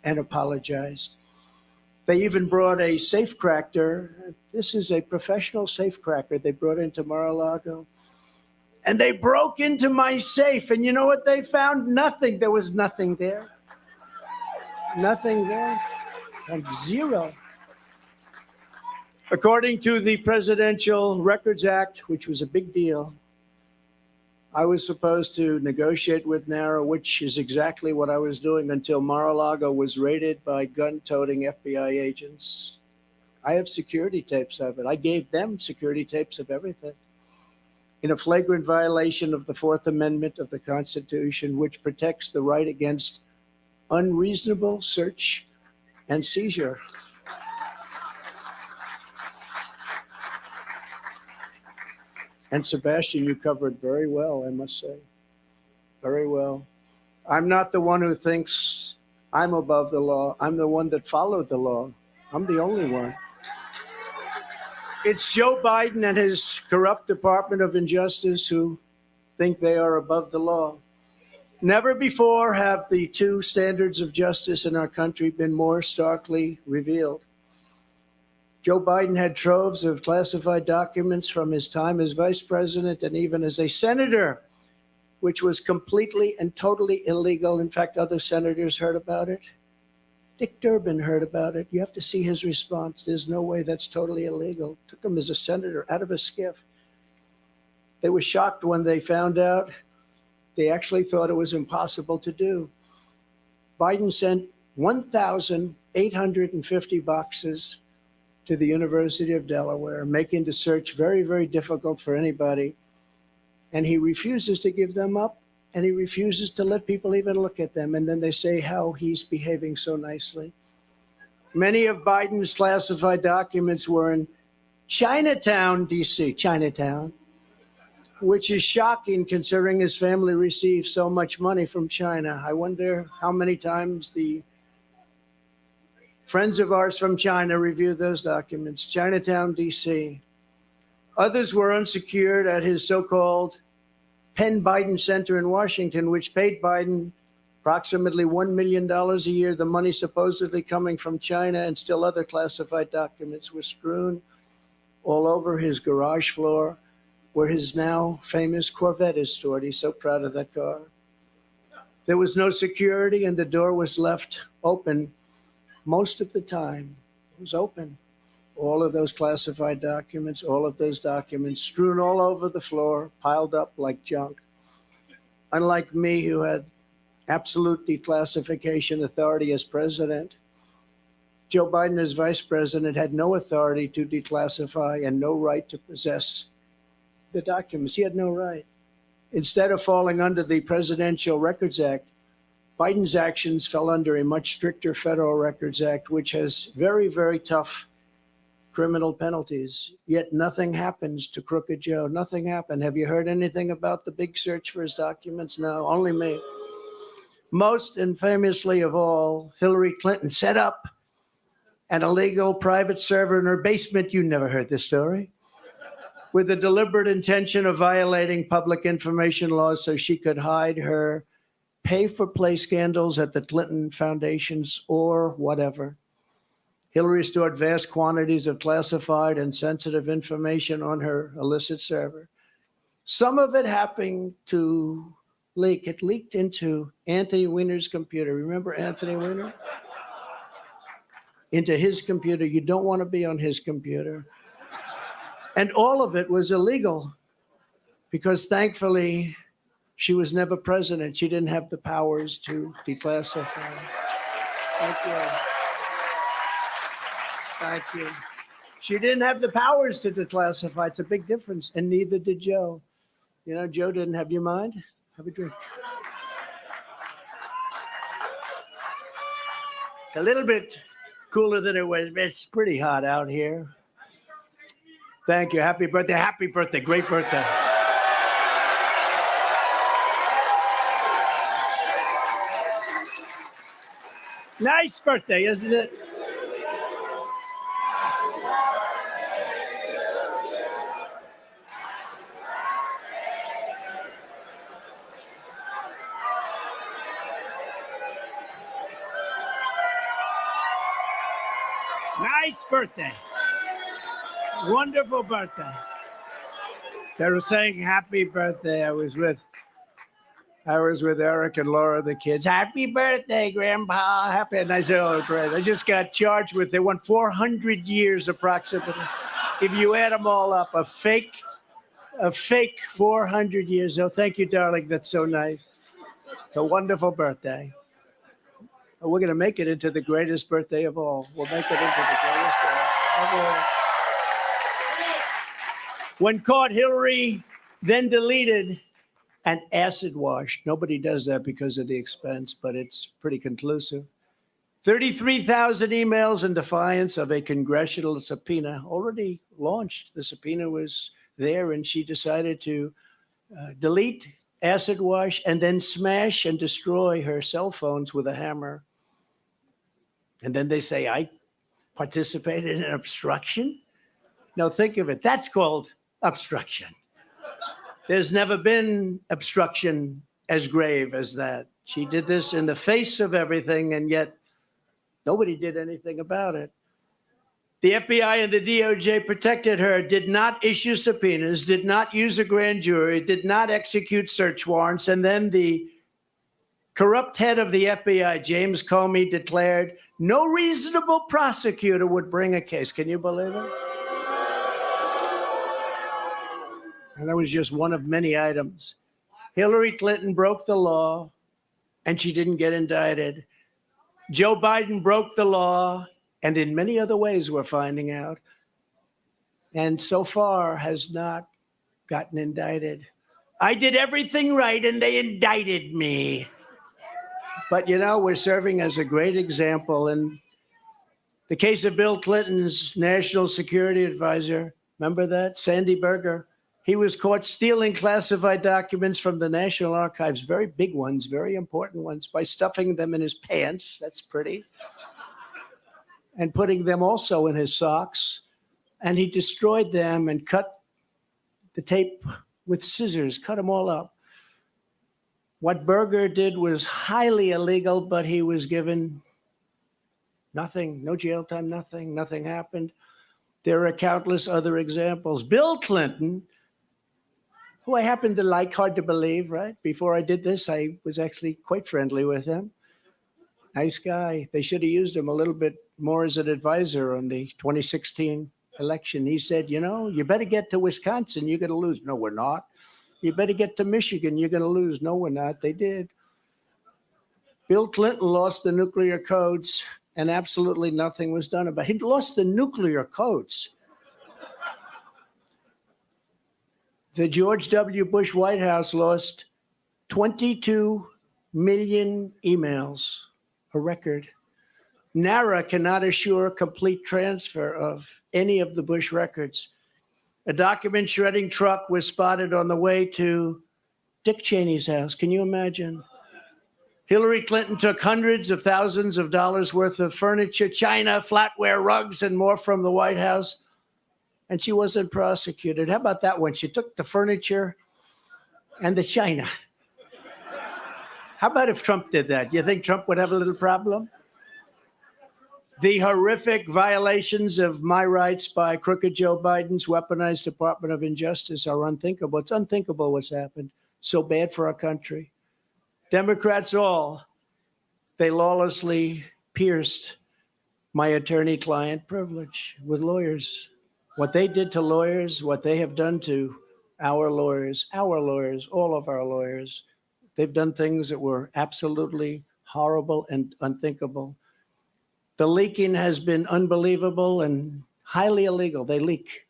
and apologized. They even brought a safecracker. This is a professional safecracker they brought into Mar-a-Lago. And they broke into my safe. And you know what they found? Nothing. There was nothing there. Nothing there. Like zero. According to the Presidential Records Act, which was a big deal, I was supposed to negotiate with NARA, which is exactly what I was doing until Mar-a-Lago was raided by gun-toting FBI agents. I have security tapes of it. I gave them security tapes of everything in a flagrant violation of the Fourth Amendment of the Constitution, which protects the right against unreasonable search and seizure. And Sebastian, you covered very well, I must say. Very well. I'm not the one who thinks I'm above the law. I'm the one that followed the law. I'm the only one. It's Joe Biden and his corrupt Department of Injustice who think they are above the law. Never before have the two standards of justice in our country been more starkly revealed. Joe Biden had troves of classified documents from his time as vice president and even as a senator, which was completely and totally illegal. In fact, other senators heard about it. Dick Durbin heard about it. You have to see his response. There's no way that's totally illegal. Took him as a senator out of a skiff. They were shocked when they found out. They actually thought it was impossible to do. Biden sent 1,850 boxes to the University of Delaware, making the search very, very difficult for anybody. And he refuses to give them up, and he refuses to let people even look at them. And then they say how he's behaving so nicely. Many of Biden's classified documents were in Chinatown, D.C., Chinatown, which is shocking considering his family receives so much money from China. I wonder how many times the friends of ours from China reviewed those documents. Chinatown, D.C. Others were unsecured at his so-called Penn Biden Center in Washington, which paid Biden approximately $1 million a year. The money supposedly coming from China, and still other classified documents were strewn all over his garage floor, where his now famous Corvette is stored. He's so proud of that car. There was no security, and the door was left open most of the time. It was open. All of those classified documents, all of those documents strewn all over the floor, piled up like junk. Unlike me, who had absolute declassification authority as president, Joe Biden as vice president had no authority to declassify and no right to possess the documents. He had no right. Instead of falling under the Presidential Records Act, Biden's actions fell under a much stricter Federal Records Act, which has very, very tough criminal penalties. Yet nothing happens to Crooked Joe. Nothing happened. Have you heard anything about the big search for his documents? No, only me. Most infamously of all, Hillary Clinton set up an illegal private server in her basement. You never heard this story. With the deliberate intention of violating public information laws so she could hide her pay-for-play scandals at the Clinton foundations or whatever. Hillary stored vast quantities of classified and sensitive information on her illicit server. Some of it happened to leak. It leaked into Anthony Weiner's computer. Remember Anthony Weiner? Into his computer. You don't want to be on his computer. And all of it was illegal because thankfully she was never president. She didn't have the powers to declassify. Thank you. Thank you. She didn't have the powers to declassify. It's a big difference. And neither did Joe. You know, Joe didn't have your mind. Have a drink. It's a little bit cooler than it was. It's pretty hot out here. Thank you. Happy birthday. Happy birthday. Great birthday. Nice birthday, isn't it? Nice birthday. Wonderful birthday. They were saying happy birthday. I was with Eric and Laura, the kids. Happy birthday, Grandpa. Happy. And I said, oh, great. I just got charged with, they want 400 years approximately. If you add them all up, a fake 400 years. Oh, thank you, darling. That's so nice. It's a wonderful birthday. We're going to make it into the greatest birthday of all. We'll make it into the greatest of all. When caught, Hillary then deleted and acid washed. Nobody does that because of the expense, but it's pretty conclusive. 33,000 emails in defiance of a congressional subpoena already launched. The subpoena was there, and she decided to delete, acid wash, and then smash and destroy her cell phones with a hammer. And then they say, I participated in obstruction? Now think of it. That's called obstruction. There's never been obstruction as grave as that. She did this in the face of everything, and yet nobody did anything about it. The FBI and the DOJ protected her, did not issue subpoenas, did not use a grand jury, did not execute search warrants, and then the corrupt head of the FBI, James Comey, declared no reasonable prosecutor would bring a case. Can you believe it? And that was just one of many items. Hillary Clinton broke the law, and she didn't get indicted. Joe Biden broke the law, and in many other ways we're finding out, and so far has not gotten indicted. I did everything right and they indicted me. But, you know, we're serving as a great example. In the case of Bill Clinton's national security advisor, remember that? Sandy Berger. He was caught stealing classified documents from the National Archives, very big ones, very important ones, by stuffing them in his pants. That's pretty. And putting them also in his socks. And he destroyed them and cut the tape with scissors, cut them all up. What Berger did was highly illegal, but he was given nothing, no jail time, nothing happened. There are countless other examples. Bill Clinton, who I happen to like, hard to believe, right? Before I did this, I was actually quite friendly with him. Nice guy. They should have used him a little bit more as an advisor on the 2016 election. He said, you know, you better get to Wisconsin, you're going to lose. No, we're not. You better get to Michigan, you're going to lose. No, we're not. They did. Bill Clinton lost the nuclear codes and absolutely nothing was done about it. He lost the nuclear codes. The George W. Bush White House lost 22 million emails, a record. NARA cannot assure complete transfer of any of the Bush records. A document shredding truck was spotted on the way to Dick Cheney's house. Can you imagine? Hillary Clinton took hundreds of thousands of dollars worth of furniture, china, flatware, rugs, and more from the White House, and she wasn't prosecuted. How about that one? She took the furniture and the china. How about if Trump did that? You think Trump would have a little problem? The horrific violations of my rights by crooked Joe Biden's weaponized Department of Injustice are unthinkable. It's unthinkable what's happened. So bad for our country. Democrats all, they lawlessly pierced my attorney-client privilege with lawyers. What they did to lawyers, what they have done to our lawyers, all of our lawyers, they've done things that were absolutely horrible and unthinkable. The leaking has been unbelievable and highly illegal. They leak.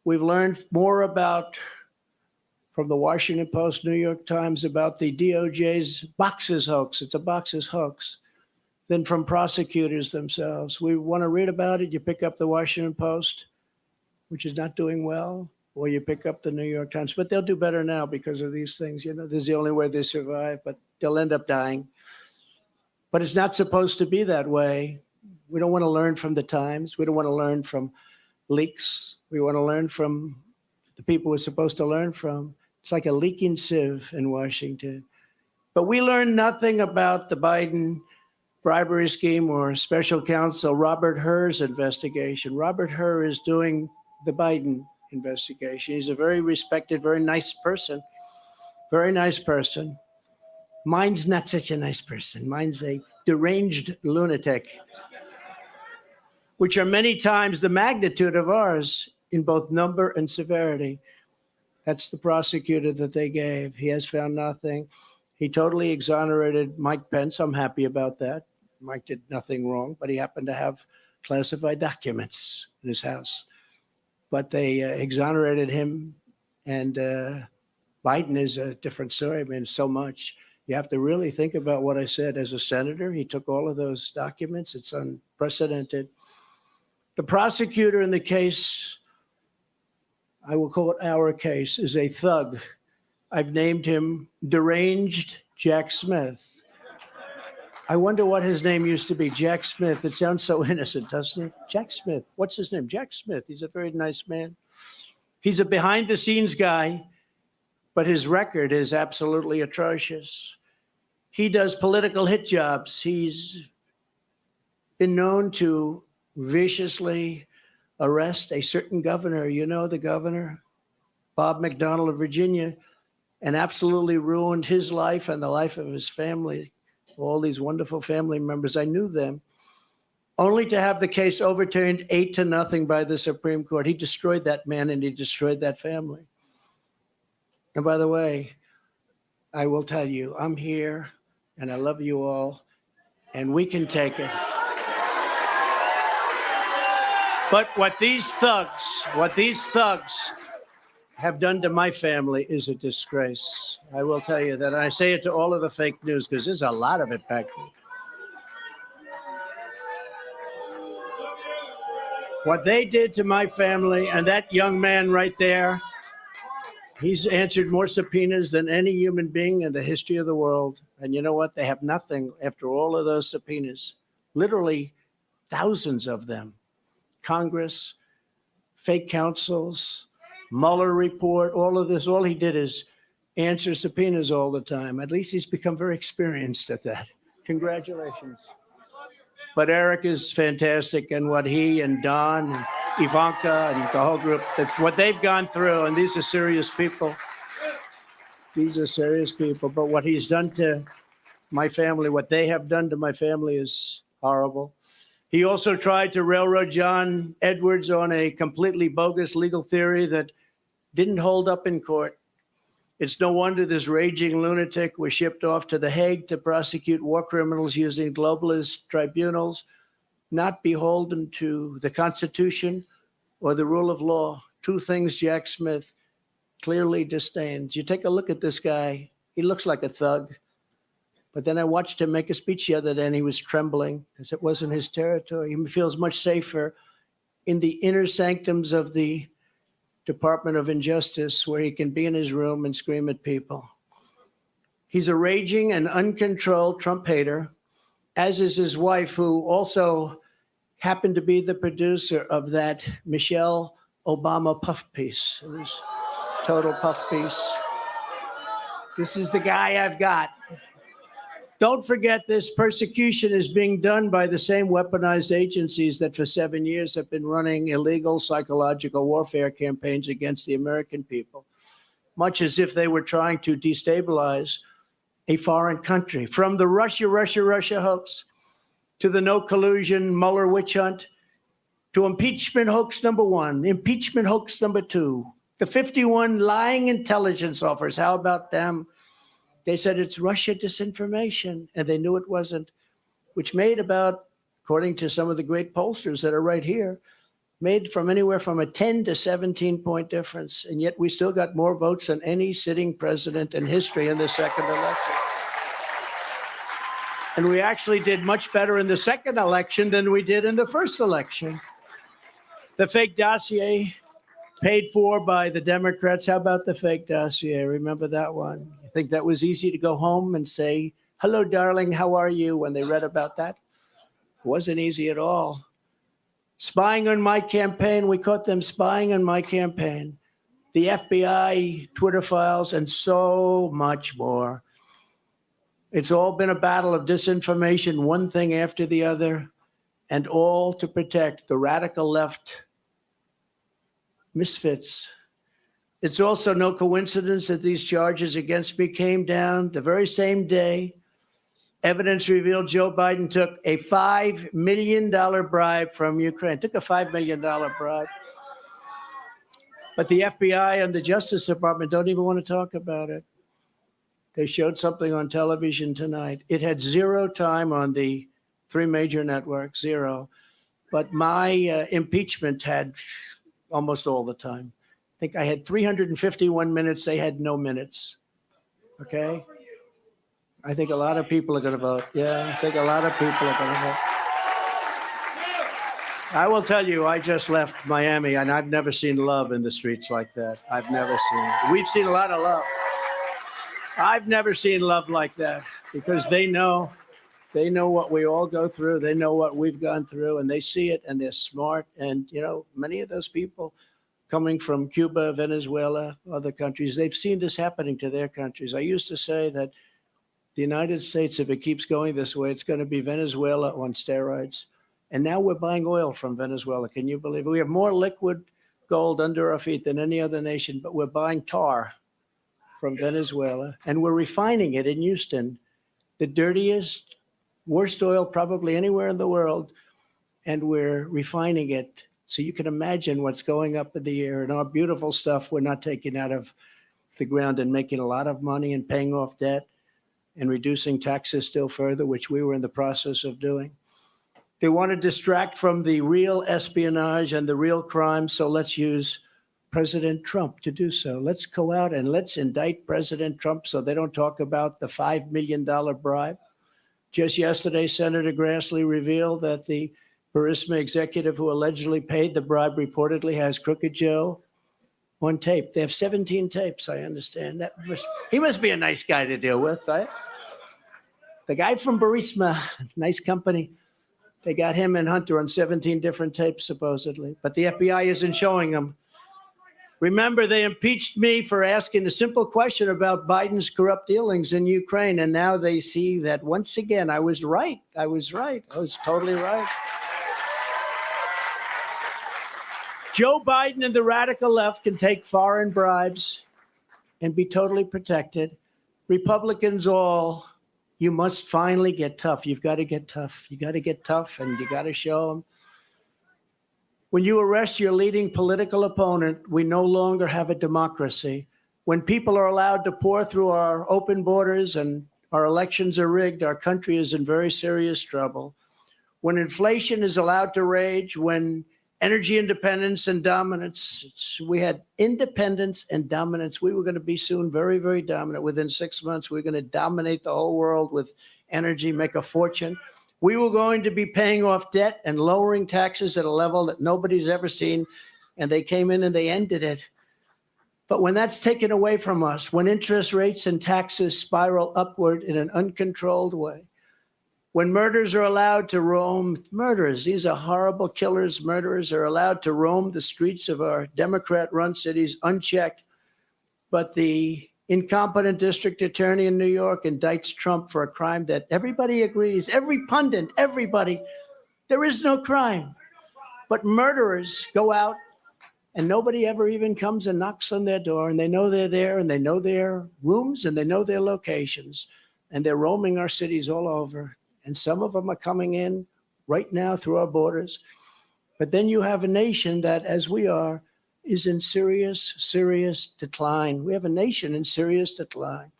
We've learned more from the Washington Post, New York Times, about the DOJ's boxes hoax. It's a boxes hoax. Than from prosecutors themselves. We want to read about it. You pick up the Washington Post, which is not doing well, or you pick up the New York Times. But they'll do better now because of these things. You know, this is the only way they survive, but they'll end up dying. But it's not supposed to be that way. We don't want to learn from the Times. We don't want to learn from leaks. We want to learn from the people we're supposed to learn from. It's like a leaking sieve in Washington. But we learned nothing about the Biden bribery scheme or special counsel Robert Hur's investigation. Robert Hur is doing the Biden investigation. He's a very respected, very nice person. Very nice person. Mine's not such a nice person. Mine's a deranged lunatic, which are many times the magnitude of ours in both number and severity. That's the prosecutor that they gave. He has found nothing. He totally exonerated Mike Pence. I'm happy about that. Mike did nothing wrong, but he happened to have classified documents in his house. But they exonerated him, and Biden is a different story. I mean, so much. You have to really think about what I said. As a senator, he took all of those documents. It's unprecedented. The prosecutor in the case, I will call it our case, is a thug. I've named him Deranged Jack Smith. I wonder what his name used to be, Jack Smith. It sounds so innocent, doesn't it? Jack Smith. What's his name? Jack Smith. He's a very nice man. He's a behind-the-scenes guy, but his record is absolutely atrocious. He does political hit jobs. He's been known to viciously arrest a certain governor. You know the governor, Bob McDonnell of Virginia, and absolutely ruined his life and the life of his family. All these wonderful family members, I knew them, only to have the case overturned 8-0 by the Supreme Court. He destroyed that man and he destroyed that family. And by the way, I will tell you, I'm here and I love you all, and we can take it. But what these thugs have done to my family is a disgrace. I will tell you that. And I say it to all of the fake news because there's a lot of it back there. What they did to my family, and that young man right there, he's answered more subpoenas than any human being in the history of the world. And you know what? They have nothing after all of those subpoenas. Literally thousands of them. Congress, fake counsels, Mueller report, all of this. All he did is answer subpoenas all the time. At least he's become very experienced at that. Congratulations. But Eric is fantastic, and what he and Don and Ivanka and the whole group, that's what they've gone through, and these are serious people. These are serious people. But what he's done to my family, what they have done to my family is horrible. He also tried to railroad John Edwards on a completely bogus legal theory that didn't hold up in court. It's no wonder this raging lunatic was shipped off to The Hague to prosecute war criminals using globalist tribunals, not beholden to the Constitution or the rule of law. Two things Jack Smith clearly disdains. You take a look at this guy, he looks like a thug. But then I watched him make a speech the other day, and he was trembling because it wasn't his territory. He feels much safer in the inner sanctums of the Department of Injustice, where he can be in his room and scream at people. He's a raging and uncontrolled Trump hater, as is his wife, who also happened to be the producer of that Michelle Obama puff piece. It was total puff piece. This is the guy I've got. Don't forget, this persecution is being done by the same weaponized agencies that for 7 years have been running illegal psychological warfare campaigns against the American people, much as if they were trying to destabilize a foreign country. From the Russia hoax to the no collusion Mueller witch hunt to impeachment hoax number 1, impeachment hoax number 2, the 51 lying intelligence offers. How about them? They said it's Russia disinformation, and they knew it wasn't, which made about, according to some of the great pollsters that are right here, made from anywhere from a 10 to 17-point difference. And yet we still got more votes than any sitting president in history in the second election. And we actually did much better in the second election than we did in the first election. The fake dossier paid for by the Democrats. How about the fake dossier? Remember that one? You think that was easy to go home and say, hello, darling, how are you, when they read about that? It wasn't easy at all. Spying on my campaign. We caught them spying on my campaign. The FBI, Twitter files, and so much more. It's all been a battle of disinformation, one thing after the other, and all to protect the radical left misfits. It's also no coincidence that these charges against me came down the very same day. Evidence revealed Joe Biden took a $5 million bribe from Ukraine. Took a $5 million bribe. But the FBI and the Justice Department don't even want to talk about it. They showed something on television tonight. It had zero time on the three major networks, zero. But my impeachment had almost all the time. I think I had 351 minutes. They had no minutes. Okay? I think a lot of people are going to vote. Yeah, I think a lot of people are going to vote. I will tell you, I just left Miami, and I've never seen love in the streets like that. I've never seen it. We've seen a lot of love. I've never seen love like that, because they know what we all go through. They know what we've gone through, and they see it, and they're smart. And, you know, many of those people coming from Cuba, Venezuela, other countries, they've seen this happening to their countries. I used to say that the United States, if it keeps going this way, it's going to be Venezuela on steroids. And now we're buying oil from Venezuela. Can you believe it? We have more liquid gold under our feet than any other nation, but we're buying tar from Venezuela, and we're refining it in Houston, the dirtiest, worst oil probably anywhere in the world, and we're refining it. So you can imagine what's going up in the air, and our beautiful stuff we're not taking out of the ground and making a lot of money and paying off debt and reducing taxes still further, which we were in the process of doing. They want to distract from the real espionage and the real crime, so let's use President Trump to do so. Let's go out and let's indict President Trump so they don't talk about the $5 million bribe. Just yesterday, Senator Grassley revealed that the Burisma executive who allegedly paid the bribe reportedly has Crooked Joe on tape. They have 17 tapes, I understand. He must be a nice guy to deal with, right? The guy from Burisma, nice company. They got him and Hunter on 17 different tapes, supposedly. But the FBI isn't showing them. Remember, they impeached me for asking a simple question about Biden's corrupt dealings in Ukraine. And now they see that once again, I was right. I was right. I was totally right. Joe Biden and the radical left can take foreign bribes and be totally protected. Republicans all, you must finally get tough. You've got to get tough. You got to get tough, and you got to show them. When you arrest your leading political opponent, we no longer have a democracy. When people are allowed to pour through our open borders and our elections are rigged, our country is in very serious trouble. When inflation is allowed to rage, when energy independence and dominance, we had independence and dominance. We were going to be soon very, very dominant. Within 6 months, we're going to dominate the whole world with energy, make a fortune. We were going to be paying off debt and lowering taxes at a level that nobody's ever seen, and they came in and they ended it. But when that's taken away from us, when interest rates and taxes spiral upward in an uncontrolled way, when murderers are allowed to roam, murderers, these are horrible killers, murderers are allowed to roam the streets of our Democrat-run cities unchecked, but the incompetent district attorney in New York indicts Trump for a crime that everybody agrees, every pundit, everybody, there is no crime. But murderers go out and nobody ever even comes and knocks on their door, and they know they're there, and they know their rooms, and they know their locations, and they're roaming our cities all over. And some of them are coming in right now through our borders. But then you have a nation that, as we are, is in serious, serious decline. We have a nation in serious decline.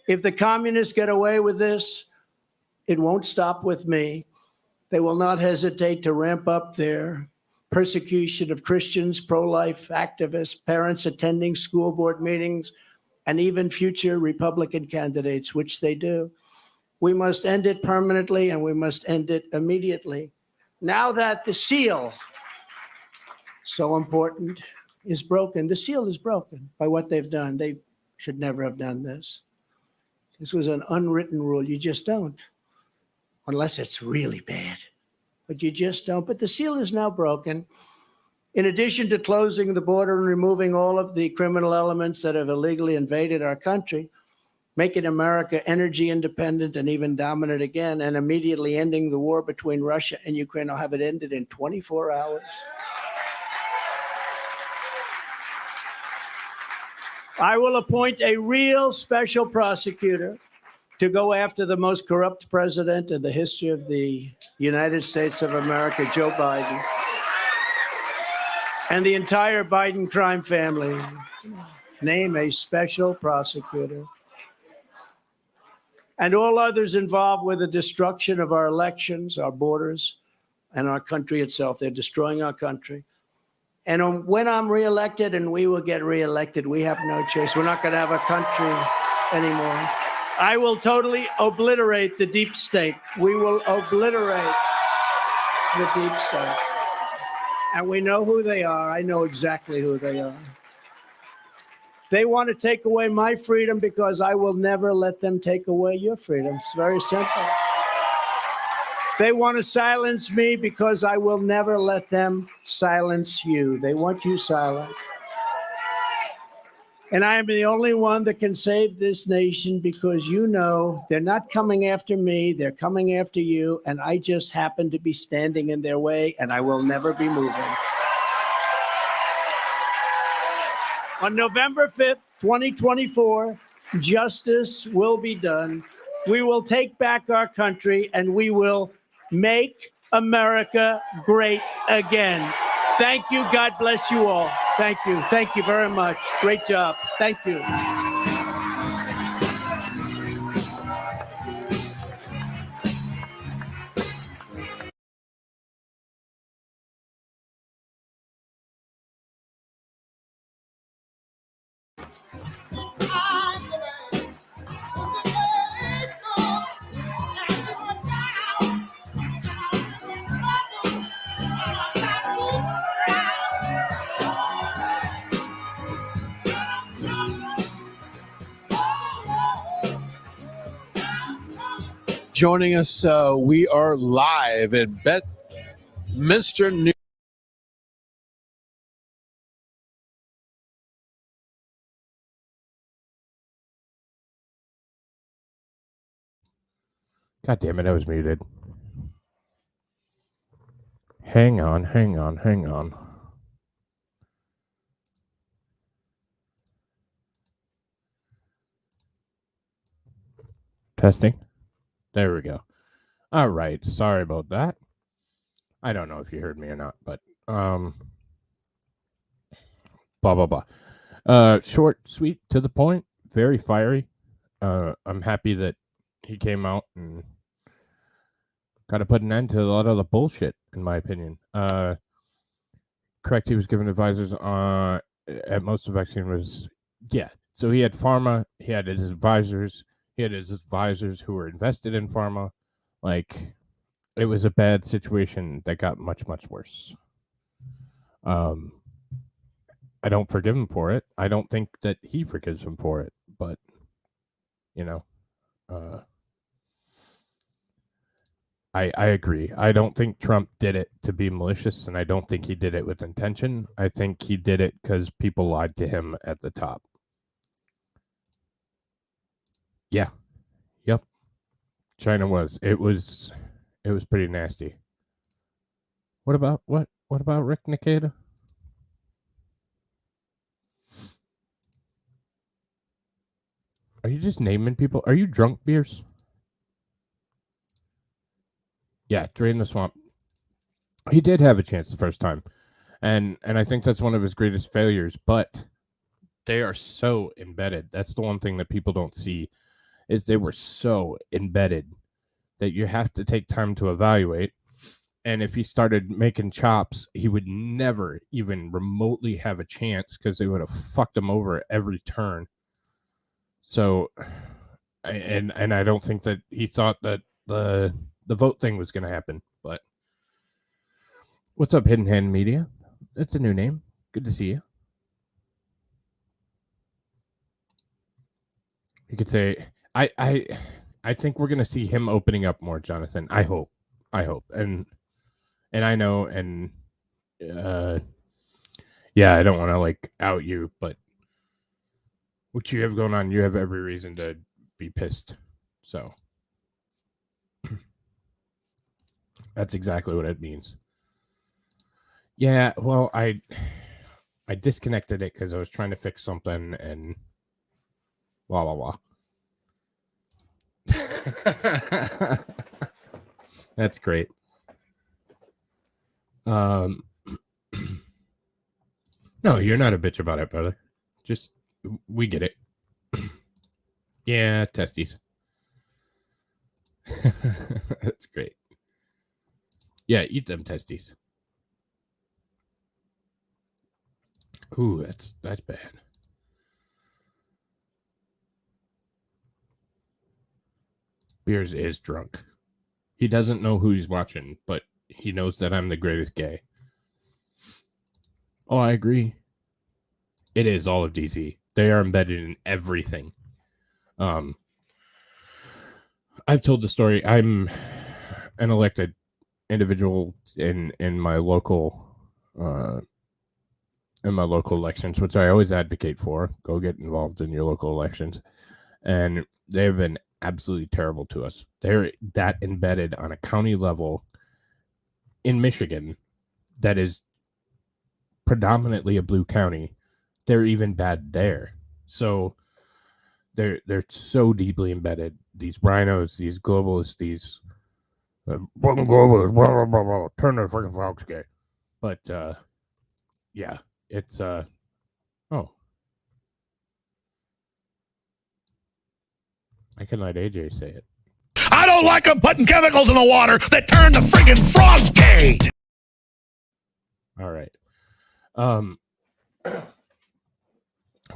If the communists get away with this, it won't stop with me. They will not hesitate to ramp up their persecution of Christians, pro-life activists, parents attending school board meetings, and even future Republican candidates, which they do. We must end it permanently, and we must end it immediately. Now that the seal, so important, is broken, the seal is broken by what they've done. They should never have done this. This was an unwritten rule. You just don't, unless it's really bad. But you just don't. But the seal is now broken. In addition to closing the border and removing all of the criminal elements that have illegally invaded our country, making America energy independent and even dominant again, and immediately ending the war between Russia and Ukraine. I'll have it ended in 24 hours. I will appoint a real special prosecutor to go after the most corrupt president in the history of the United States of America, Joe Biden, and the entire Biden crime family. Name a special prosecutor. And all others involved with the destruction of our elections, our borders, and our country itself. They're destroying our country. And when I'm reelected, and we will get reelected, we have no choice. We're not going to have a country anymore. I will totally obliterate the deep state. We will obliterate the deep state. And we know who they are. I know exactly who they are. They want to take away my freedom because I will never let them take away your freedom. It's very simple. They want to silence me because I will never let them silence you. They want you silent. And I am the only one that can save this nation because you know they're not coming after me. They're coming after you. And I just happen to be standing in their way, and I will never be moving. On November 5th, 2024, justice will be done. We will take back our country, and we will make America great again. Thank you. God bless you all. Thank you. Thank you very much. Great job. Thank you. joining us. We are live in Bedminster, New God damn it, I was muted. Hang on. Testing. There we go. All right. Sorry about that. I don't know if you heard me or not, but blah blah blah. Short, sweet, to the point, very fiery. I'm happy that he came out and got to put an end to a lot of the bullshit, in my opinion. Correct, he was given advisors at most of vaccine was, yeah. So he had pharma, he had his advisors who were invested in pharma. Like, it was a bad situation that got much, much worse. I don't forgive him for it. I don't think that he forgives him for it, but, you know, I agree. I don't think Trump did it to be malicious, and I don't think he did it with intention. I think he did it because people lied to him at the top. Yeah. Yep. China was. It was pretty nasty. What about Rick Nikeda? Are you just naming people? Are you drunk, Beers? Yeah, Drain the Swamp. He did have a chance the first time. And I think that's one of his greatest failures, but they are so embedded. That's the one thing that people don't see, is they were so embedded that you have to take time to evaluate. And if he started making chops, he would never even remotely have a chance, because they would have fucked him over at every turn. So, and I don't think that he thought that the vote thing was going to happen. But what's up, Hidden Hand Media? It's a new name. Good to see you. You could say, I think we're going to see him opening up more, Jonathan. I hope. And I know, and yeah, I don't want to like out you, but what you have going on, you have every reason to be pissed. So that's exactly what it means. Yeah, well, I disconnected it because I was trying to fix something, and blah blah blah. That's great. No, you're not a bitch about it, brother. Just, we get it. Yeah, testes. That's great. Yeah, eat them testes. Ooh, that's bad. Beers is drunk. He doesn't know who he's watching, but he knows that I'm the greatest gay. Oh, I agree. It is all of DC. They are embedded in everything. I've told the story. I'm an elected individual in my local elections, which I always advocate for. Go get involved in your local elections. And they have been absolutely terrible to us. They're that embedded on a county level in Michigan that is predominantly a blue county. They're even bad there. So they're so deeply embedded. These rhinos, these globalists, these globalists, blah, blah, blah, blah, turn their freaking frogs gay. But yeah, it's oh. I can let AJ say it. I don't like them putting chemicals in the water that turn the friggin' frogs gay. All right.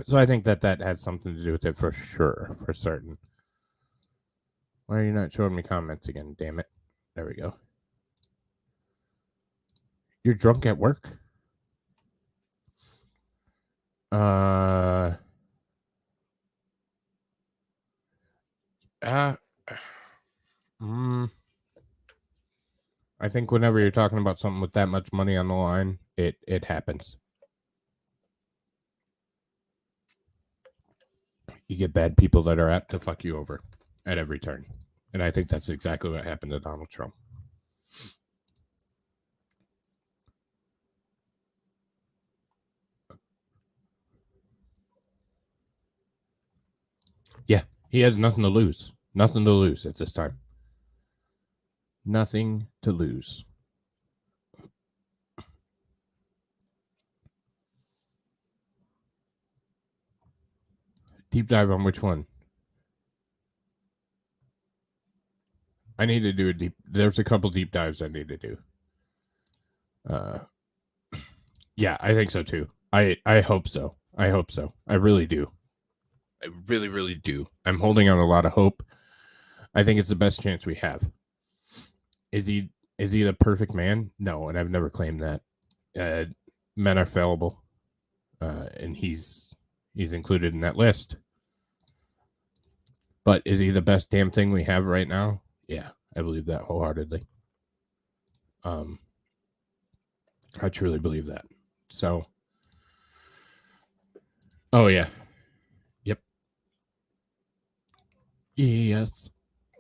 So I think that has something to do with it for sure, for certain. Why are you not showing me comments again? Damn it. There we go. You're drunk at work? I think whenever you're talking about something with that much money on the line, it happens. You get bad people that are apt to fuck you over at every turn. And I think that's exactly what happened to Donald Trump. Yeah, he has nothing to lose. Nothing to lose at this time. Nothing to lose. Deep dive on which one? I need to do a deep. There's a couple deep dives I need to do. Yeah, I think so too. I hope so. I hope so. I really do. I really, really do. I'm holding out a lot of hope. I think it's the best chance we have. Is he the perfect man? No, and I've never claimed that. Men are fallible, and he's included in that list. But is he the best damn thing we have right now? Yeah, I believe that wholeheartedly. I truly believe that. So, oh yeah, yep, yes,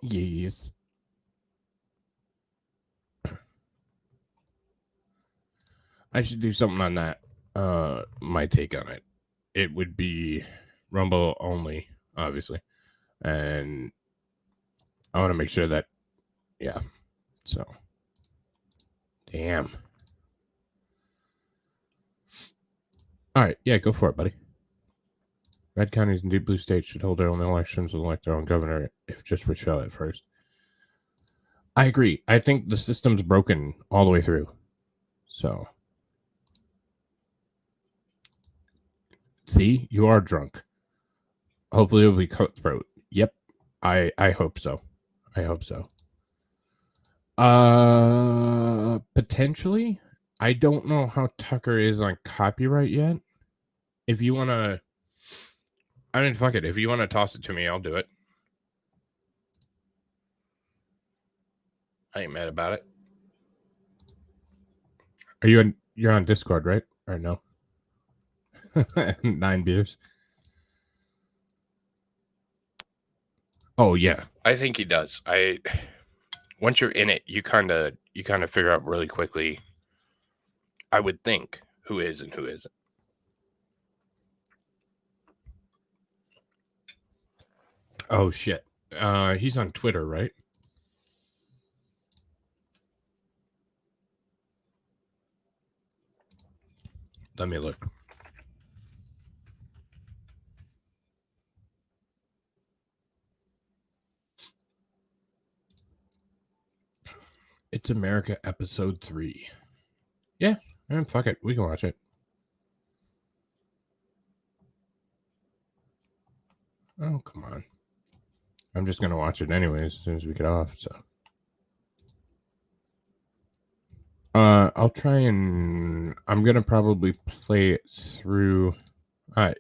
yes. I should do something on that. My take on it. It would be Rumble only, obviously. And I want to make sure that, yeah. So, damn. All right, yeah, go for it, buddy. Red counties and deep blue states should hold their own elections and elect their own governor, if just for show at first. I agree. I think the system's broken all the way through. So, see, you are drunk. Hopefully it'll be cutthroat. Yep. I hope so. I hope so. Potentially. I don't know how Tucker is on copyright yet. If you want to, I mean, fuck it. If you want to toss it to me, I'll do it. I ain't mad about it. Are you you're on Discord, right? Or no? 9 beers. Oh yeah, I think he does. Once you're in it, you kind of figure out really quickly, I would think, who is and who isn't. Oh shit. He's on Twitter, right? Let me look. It's America episode 3. Yeah, and fuck it. We can watch it. Oh, come on. I'm just going to watch it anyways as soon as we get off, so. I'll try and I'm going to probably play it through. I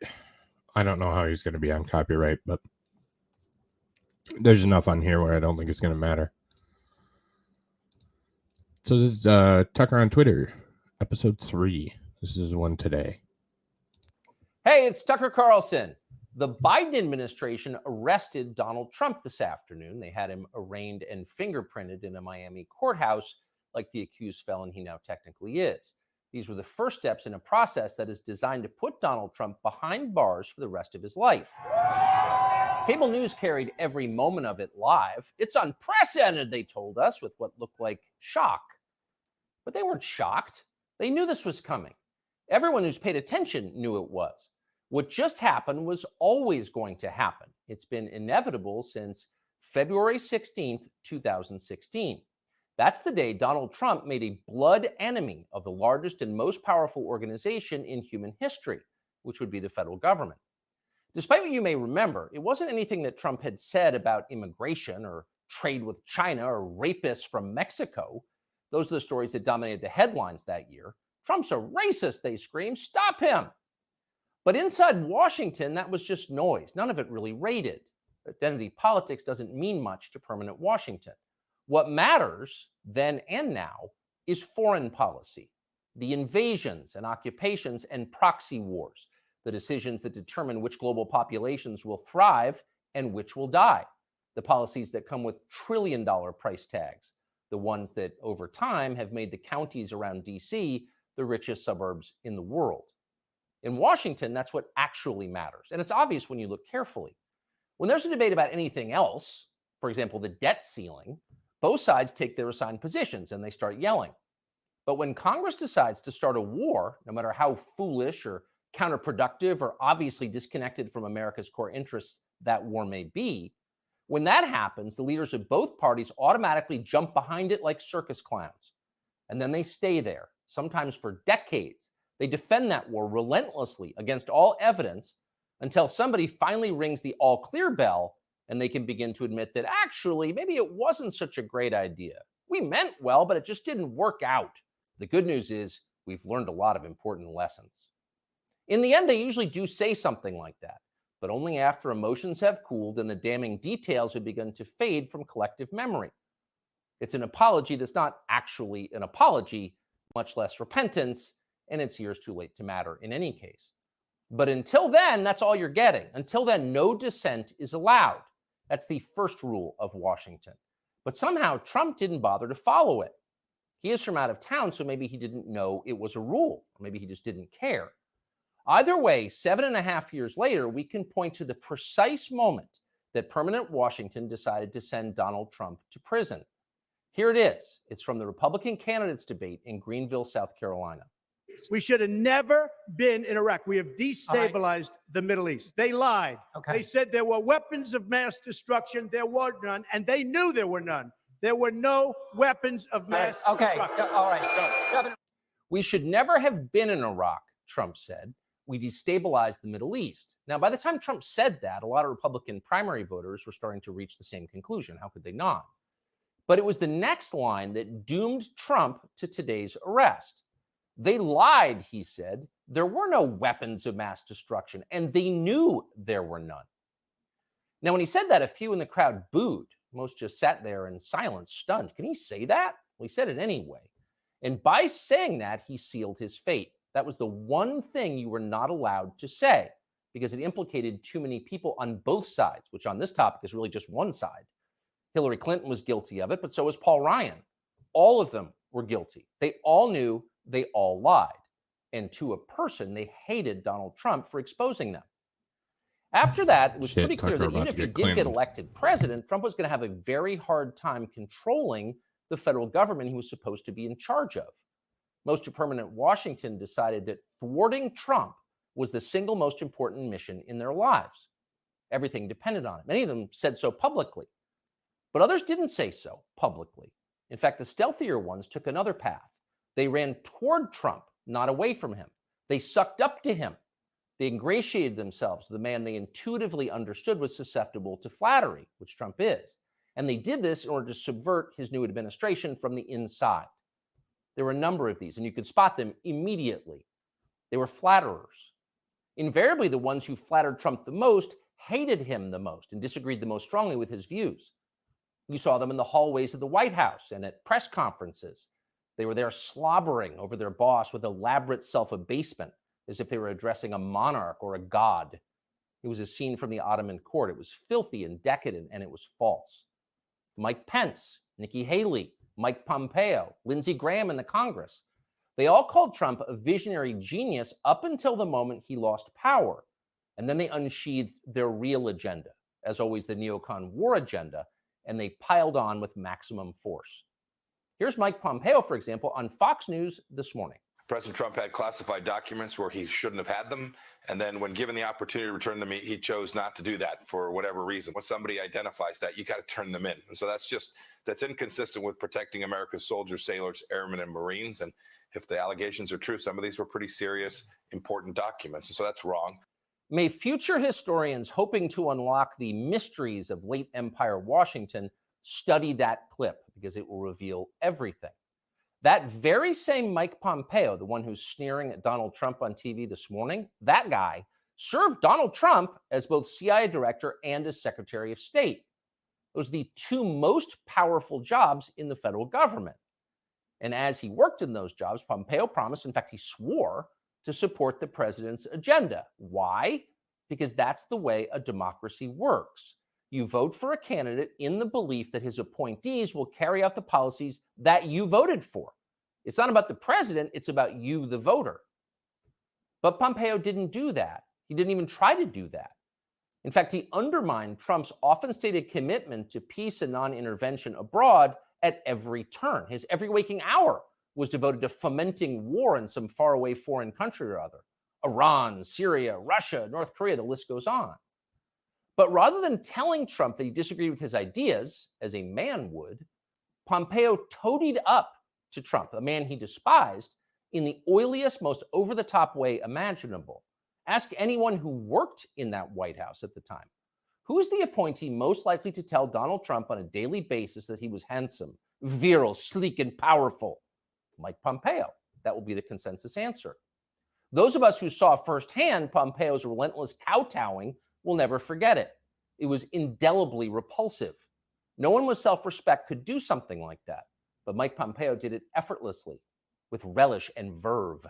don't know how he's going to be on copyright, but there's enough on here where I don't think it's going to matter. So this is Tucker on Twitter, episode 3. This is one today. Hey, it's Tucker Carlson. The Biden administration arrested Donald Trump this afternoon. They had him arraigned and fingerprinted in a Miami courthouse like the accused felon he now technically is. These were the first steps in a process that is designed to put Donald Trump behind bars for the rest of his life. Cable news carried every moment of it live. It's unprecedented, they told us, with what looked like shock. But they weren't shocked. They knew this was coming. Everyone who's paid attention knew it was. What just happened was always going to happen. It's been inevitable since February 16th, 2016. That's the day Donald Trump made a blood enemy of the largest and most powerful organization in human history, which would be the federal government. Despite what you may remember, it wasn't anything that Trump had said about immigration or trade with China or rapists from Mexico. Those are the stories that dominated the headlines that year. Trump's a racist, they screamed. Stop him. But inside Washington, that was just noise. None of it really rated. Identity politics doesn't mean much to permanent Washington. What matters then and now is foreign policy, the invasions and occupations and proxy wars, the decisions that determine which global populations will thrive and which will die, the policies that come with trillion-dollar price tags, the ones that over time have made the counties around DC the richest suburbs in the world. In Washington, that's what actually matters. And it's obvious when you look carefully. When there's a debate about anything else, for example, the debt ceiling, both sides take their assigned positions and they start yelling. But when Congress decides to start a war, no matter how foolish or counterproductive or obviously disconnected from America's core interests that war may be, when that happens, the leaders of both parties automatically jump behind it like circus clowns. And then they stay there, sometimes for decades. They defend that war relentlessly against all evidence until somebody finally rings the all clear bell and they can begin to admit that actually, maybe it wasn't such a great idea. We meant well, but it just didn't work out. The good news is we've learned a lot of important lessons. In the end, they usually do say something like that, but only after emotions have cooled and the damning details have begun to fade from collective memory. It's an apology that's not actually an apology, much less repentance, and it's years too late to matter in any case. But until then, that's all you're getting. Until then, no dissent is allowed. That's the first rule of Washington. But somehow Trump didn't bother to follow it. He is from out of town, so maybe he didn't know it was a rule, or maybe he just didn't care. Either way, 7.5 years later, we can point to the precise moment that permanent Washington decided to send Donald Trump to prison. Here it is. It's from the Republican candidates debate in Greenville, South Carolina. We should have never been in Iraq. We have destabilized the Middle East. They lied. They said there were weapons of mass destruction. There were none, and they knew there were none. There were no weapons of mass destruction. All right. We should never have been in Iraq, Trump said. We destabilized the Middle East. Now, by the time Trump said that, a lot of Republican primary voters were starting to reach the same conclusion. How could they not? But it was the next line that doomed Trump to today's arrest. They lied, he said. There were no weapons of mass destruction, and they knew there were none. Now, when he said that, a few in the crowd booed. Most just sat there in silence, stunned. Can he say that? Well, he said it anyway. And by saying that, he sealed his fate. That was the one thing you were not allowed to say because it implicated too many people on both sides, which on this topic is really just one side. Hillary Clinton was guilty of it, but so was Paul Ryan. All of them were guilty. They all knew, they all lied. And to a person, they hated Donald Trump for exposing them. After that, it was pretty clear that even if he did get elected president, Trump was going to have a very hard time controlling the federal government he was supposed to be in charge of. Most of permanent Washington decided that thwarting Trump was the single most important mission in their lives. Everything depended on it. Many of them said so publicly, but others didn't say so publicly. In fact, the stealthier ones took another path. They ran toward Trump, not away from him. They sucked up to him. They ingratiated themselves to the man they intuitively understood was susceptible to flattery, which Trump is. And they did this in order to subvert his new administration from the inside. There were a number of these, and you could spot them immediately. They were flatterers. Invariably, the ones who flattered Trump the most hated him the most and disagreed the most strongly with his views. You saw them in the hallways of the White House and at press conferences. They were there slobbering over their boss with elaborate self-abasement, as if they were addressing a monarch or a god. It was a scene from the Ottoman court. It was filthy and decadent, and it was false. Mike Pence, Nikki Haley, Mike Pompeo, Lindsey Graham in the Congress. They all called Trump a visionary genius up until the moment he lost power. And then they unsheathed their real agenda, as always, the neocon war agenda, and they piled on with maximum force. Here's Mike Pompeo, for example, on Fox News this morning. President Trump had classified documents where he shouldn't have had them. And then when given the opportunity to return them, he chose not to do that for whatever reason. When somebody identifies that, you got to turn them in. And so that's inconsistent with protecting America's soldiers, sailors, airmen, and Marines. And if the allegations are true, some of these were pretty serious, important documents. And so that's wrong. May future historians hoping to unlock the mysteries of late Empire Washington study that clip because it will reveal everything. That very same Mike Pompeo, the one who's sneering at Donald Trump on TV this morning, that guy served Donald Trump as both CIA director and as Secretary of State. Those are the two most powerful jobs in the federal government. And as he worked in those jobs, Pompeo promised, in fact, he swore to support the president's agenda. Why? Because that's the way a democracy works. You vote for a candidate in the belief that his appointees will carry out the policies that you voted for. It's not about the president, it's about you, the voter. But Pompeo didn't do that. He didn't even try to do that. In fact, he undermined Trump's often stated commitment to peace and non-intervention abroad at every turn. His every waking hour was devoted to fomenting war in some faraway foreign country or other. Iran, Syria, Russia, North Korea, the list goes on. But rather than telling Trump that he disagreed with his ideas, as a man would, Pompeo toadied up to Trump, a man he despised, in the oiliest, most over-the-top way imaginable. Ask anyone who worked in that White House at the time. Who is the appointee most likely to tell Donald Trump on a daily basis that he was handsome, virile, sleek, and powerful? Mike Pompeo. That will be the consensus answer. Those of us who saw firsthand Pompeo's relentless kowtowing will never forget it. It was indelibly repulsive. No one with self-respect could do something like that. But Mike Pompeo did it effortlessly, with relish and verve.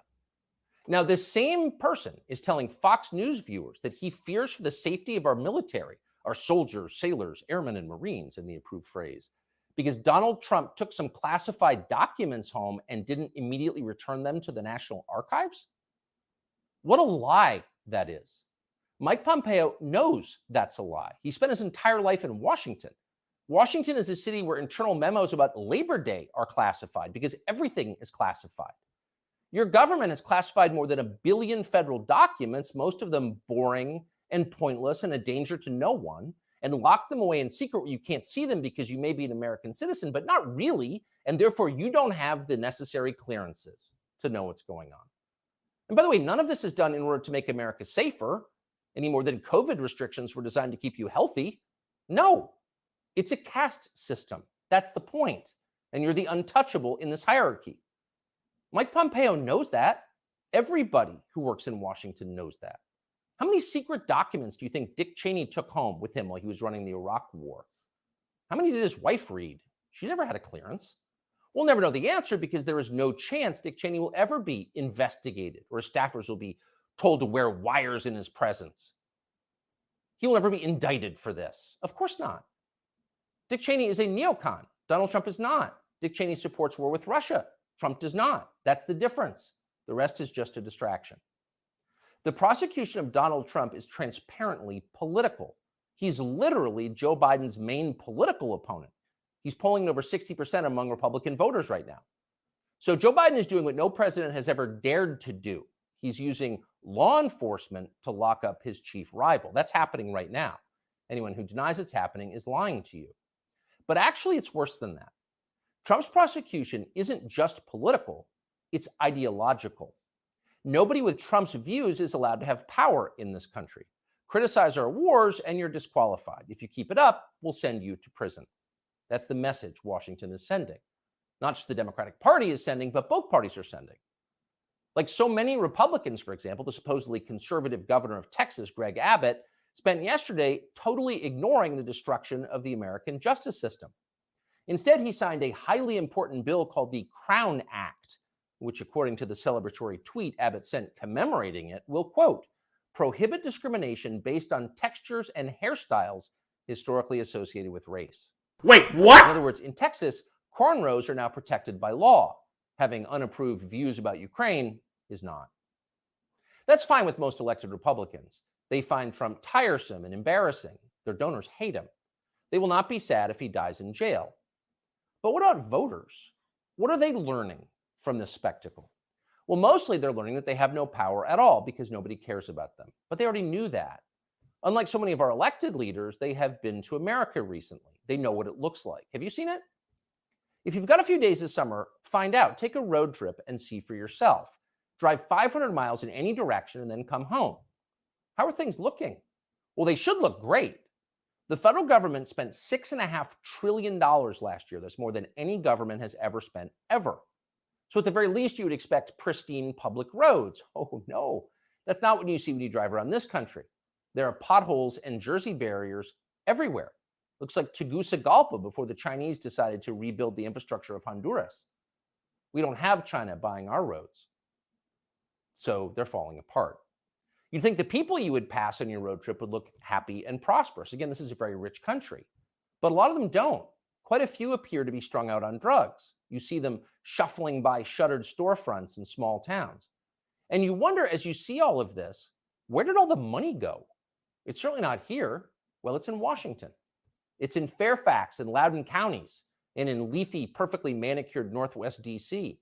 Now, this same person is telling Fox News viewers that he fears for the safety of our military, our soldiers, sailors, airmen, and Marines, in the approved phrase, because Donald Trump took some classified documents home and didn't immediately return them to the National Archives? What a lie that is. Mike Pompeo knows that's a lie. He spent his entire life in Washington. Washington is a city where internal memos about Labor Day are classified because everything is classified. Your government has classified more than 1 billion federal documents, most of them boring and pointless and a danger to no one, and locked them away in secret where you can't see them because you may be an American citizen, but not really, and therefore you don't have the necessary clearances to know what's going on. And by the way, none of this is done in order to make America safer, any more than COVID restrictions were designed to keep you healthy. No, it's a caste system. That's the point. And you're the untouchable in this hierarchy. Mike Pompeo knows that. Everybody who works in Washington knows that. How many secret documents do you think Dick Cheney took home with him while he was running the Iraq War? How many did his wife read? She never had a clearance. We'll never know the answer because there is no chance Dick Cheney will ever be investigated or his staffers will be told to wear wires in his presence. He will never be indicted for this. Of course not. Dick Cheney is a neocon. Donald Trump is not. Dick Cheney supports war with Russia. Trump does not. That's the difference. The rest is just a distraction. The prosecution of Donald Trump is transparently political. He's literally Joe Biden's main political opponent. He's polling over 60% among Republican voters right now. So Joe Biden is doing what no president has ever dared to do. He's using law enforcement to lock up his chief rival. That's happening right now. Anyone who denies it's happening is lying to you. But actually, it's worse than that. Trump's prosecution isn't just political, it's ideological. Nobody with Trump's views is allowed to have power in this country. Criticize our wars and you're disqualified. If you keep it up, we'll send you to prison. That's the message Washington is sending. Not just the Democratic Party is sending, but both parties are sending. Like so many Republicans, for example, the supposedly conservative governor of Texas, Greg Abbott, spent yesterday totally ignoring the destruction of the American justice system. Instead, he signed a highly important bill called the Crown Act, which, according to the celebratory tweet Abbott sent commemorating it, will, quote, prohibit discrimination based on textures and hairstyles historically associated with race. Wait, what? In other words, in Texas, cornrows are now protected by law. Having unapproved views about Ukraine is not. That's fine with most elected Republicans. They find Trump tiresome and embarrassing. Their donors hate him. They will not be sad if he dies in jail. But what about voters? What are they learning from this spectacle? Well, mostly they're learning that they have no power at all because nobody cares about them. But they already knew that. Unlike so many of our elected leaders, they have been to America recently. They know what it looks like. Have you seen it? If you've got a few days this summer, find out. Take a road trip and see for yourself. Drive 500 miles in any direction and then come home. How are things looking? Well, they should look great. The federal government spent $6.5 trillion last year. That's more than any government has ever spent, ever. So at the very least, you would expect pristine public roads. Oh, no. That's not what you see when you drive around this country. There are potholes and Jersey barriers everywhere. Looks like Tegucigalpa before the Chinese decided to rebuild the infrastructure of Honduras. We don't have China buying our roads, so they're falling apart. You'd think the people you would pass on your road trip would look happy and prosperous. Again, this is a very rich country, but a lot of them don't. Quite a few appear to be strung out on drugs. You see them shuffling by shuttered storefronts in small towns. And you wonder, as you see all of this, where did all the money go? It's certainly not here. Well, it's in Washington. It's in Fairfax and Loudoun counties and in leafy, perfectly manicured Northwest DC.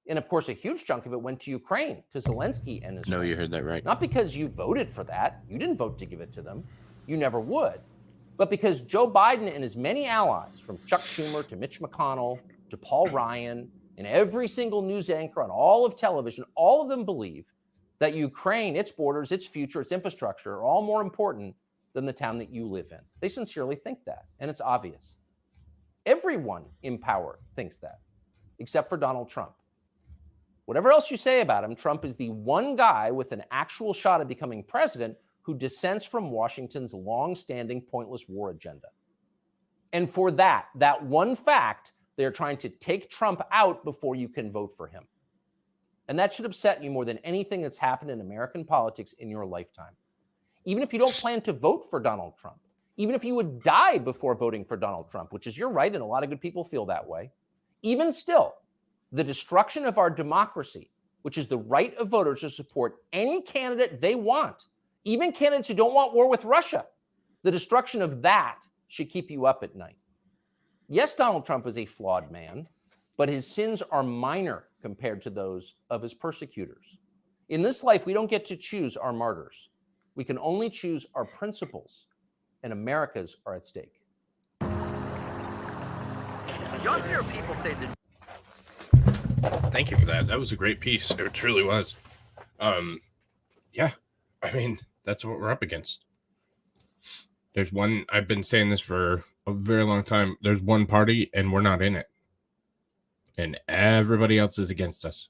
And of course, a huge chunk of it went to Ukraine, to Zelensky and his No, friends. you heard that right. Not because you voted for that. You didn't vote to give it to them. You never would. But because Joe Biden and his many allies, from Chuck Schumer to Mitch McConnell to Paul Ryan and every single news anchor on all of television, all of them believe that Ukraine, its borders, its future, its infrastructure are all more important than the town that you live in. They sincerely think that, and it's obvious. Everyone in power thinks that, except for Donald Trump. Whatever else you say about him, Trump is the one guy with an actual shot at becoming president who dissents from Washington's long-standing pointless war agenda. And for that one fact, they're trying to take Trump out before you can vote for him. And that should upset you more than anything that's happened in American politics in your lifetime. Even if you don't plan to vote for Donald Trump, even if you would die before voting for Donald Trump, which is your right, and a lot of good people feel that way, even still, the destruction of our democracy, which is the right of voters to support any candidate they want, even candidates who don't want war with Russia, the destruction of that should keep you up at night. Yes, Donald Trump is a flawed man, but his sins are minor compared to those of his persecutors. In this life, we don't get to choose our martyrs. We can only choose our principles, and America's are at stake. You'll hear people say that. Thank you for that. That was a great piece. It truly was. Yeah, I mean, that's what we're up against. There's one, I've been saying this for a very long time. There's one party and we're not in it. And everybody else is against us.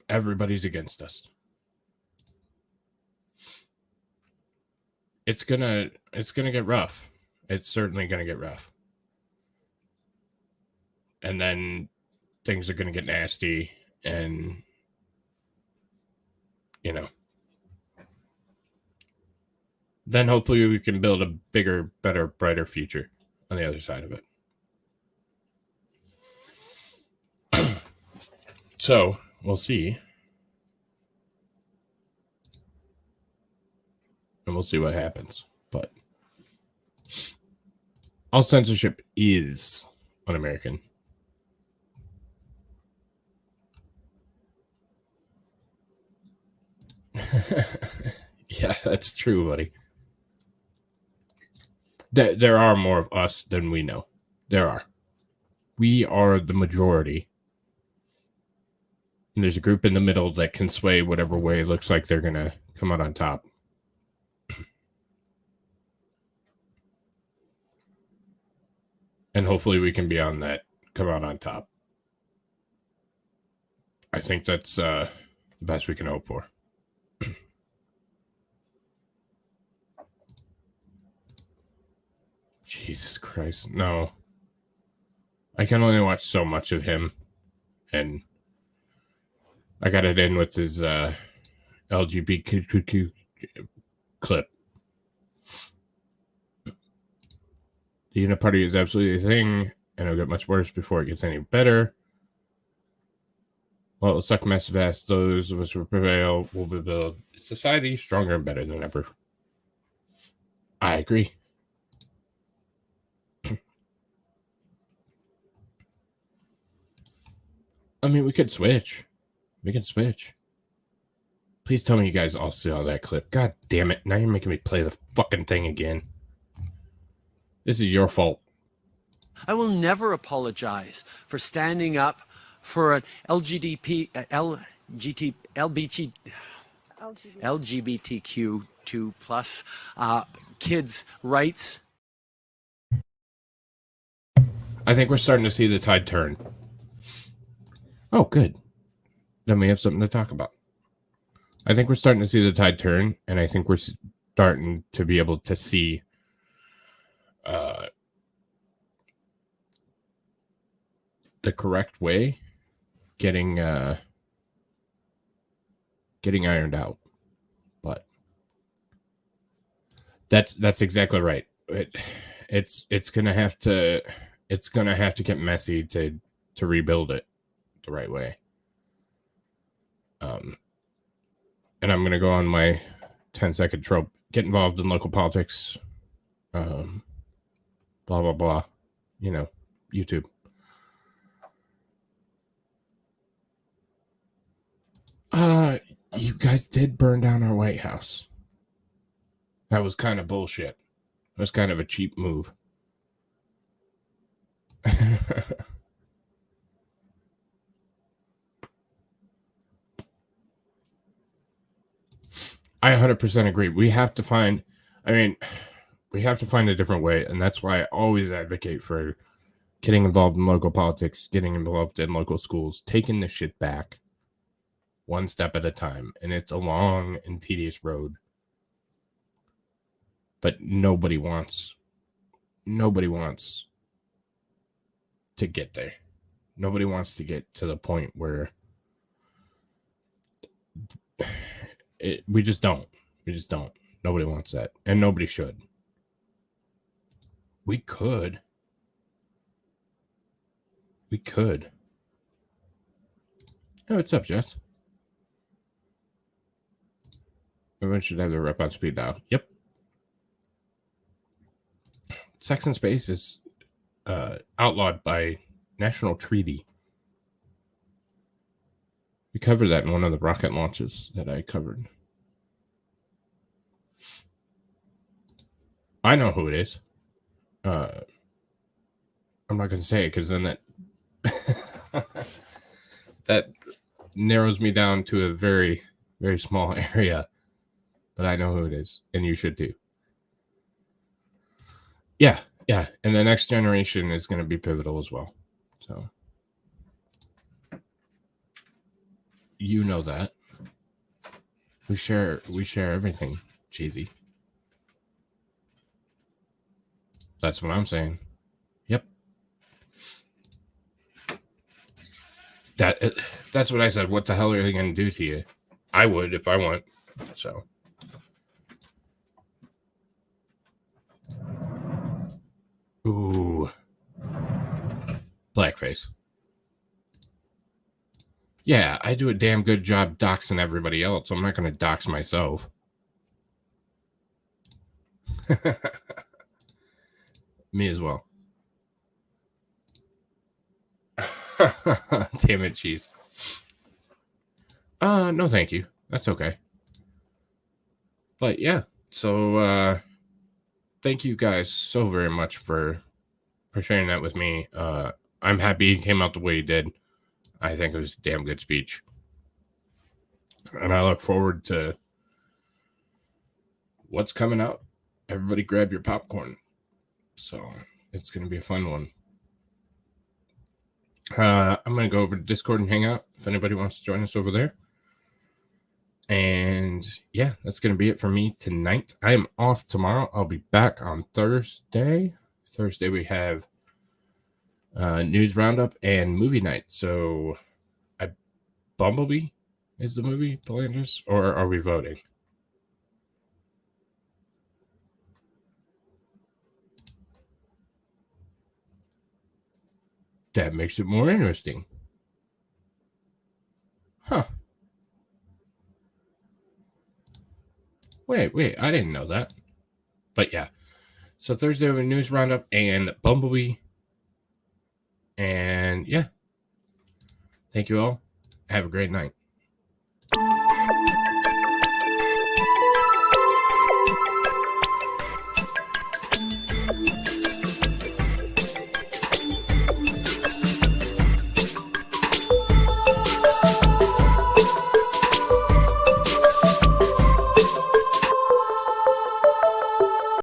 Everybody's against us. It's gonna get rough. It's certainly gonna get rough. And then things are gonna get nasty, and then hopefully we can build a bigger, better, brighter future on the other side of it. So we'll see. And we'll see what happens. But all censorship is un-American. Yeah, that's true, buddy. There are more of us than we know. There are. We are the majority. And there's a group in the middle that can sway whatever way it looks like they're going to come out on top. And hopefully we can be on that, come out on top. I think that's the best we can hope for. Jesus Christ, no. I can only watch so much of him. And I got it in with his LGBTQ clip. The uniparty is absolutely a thing, and it'll get much worse before it gets any better. Well, it'll suck massive ass. Those of us who prevail will build society stronger and better than ever. I agree. I mean, we could switch. We can switch. Please tell me you guys all saw that clip. God damn it. Now you're making me play the fucking thing again. This is your fault. I will never apologize for standing up for an LGBTQ2 plus kids' rights. I think we're starting to see the tide turn. Oh, good. Then we have something to talk about. I think we're starting to see the tide turn, and I think we're starting to be able to see the correct way getting ironed out. But that's exactly right. It's gonna have to get messy to rebuild it the right way. And I'm gonna go on my 10-second trope. Get involved in local politics. Blah blah blah. You know, YouTube. You guys did burn down our White House. That was kind of bullshit. It was kind of a cheap move. I 100% agree. We have to find a different way, and that's why I always advocate for getting involved in local politics, getting involved in local schools, taking this shit back one step at a time. And it's a long and tedious road. But nobody wants to get there. Nobody wants to get to the point where we just don't. Nobody wants that. And nobody should. We could. Oh, what's up, Jess? Everyone should have their rep on speed dial. Yep. Sex in space is outlawed by national treaty. We covered that in one of the rocket launches that I covered. I know who it is. I'm not going to say it because then that narrows me down to a very, very small area. But I know who it is, and you should too. Yeah. And the next generation is going to be pivotal as well. So, you know that. We share everything, cheesy. That's what I'm saying. Yep. That's what I said. What the hell are they going to do to you? I would if I want. So. Ooh. Blackface. Yeah, I do a damn good job doxing everybody else. I'm not going to dox myself. Me as well. Damn it, cheese. No thank you. That's okay. But yeah, so thank you guys so very much for sharing that with me. I'm happy he came out the way he did. I think it was a damn good speech. And I look forward to what's coming out. Everybody grab your popcorn. So it's going to be a fun one. I'm going to go over to Discord and hang out if anybody wants to join us over there. And yeah, that's going to be it for me tonight. I am off tomorrow. I'll be back on Thursday. Thursday we have news roundup and movie night. So Bumblebee is the movie, Belandris, or are we voting? That makes it more interesting. Huh. Wait, I didn't know that. But yeah. So Thursday we have a news roundup and Bumblebee. And yeah. Thank you all. Have a great night.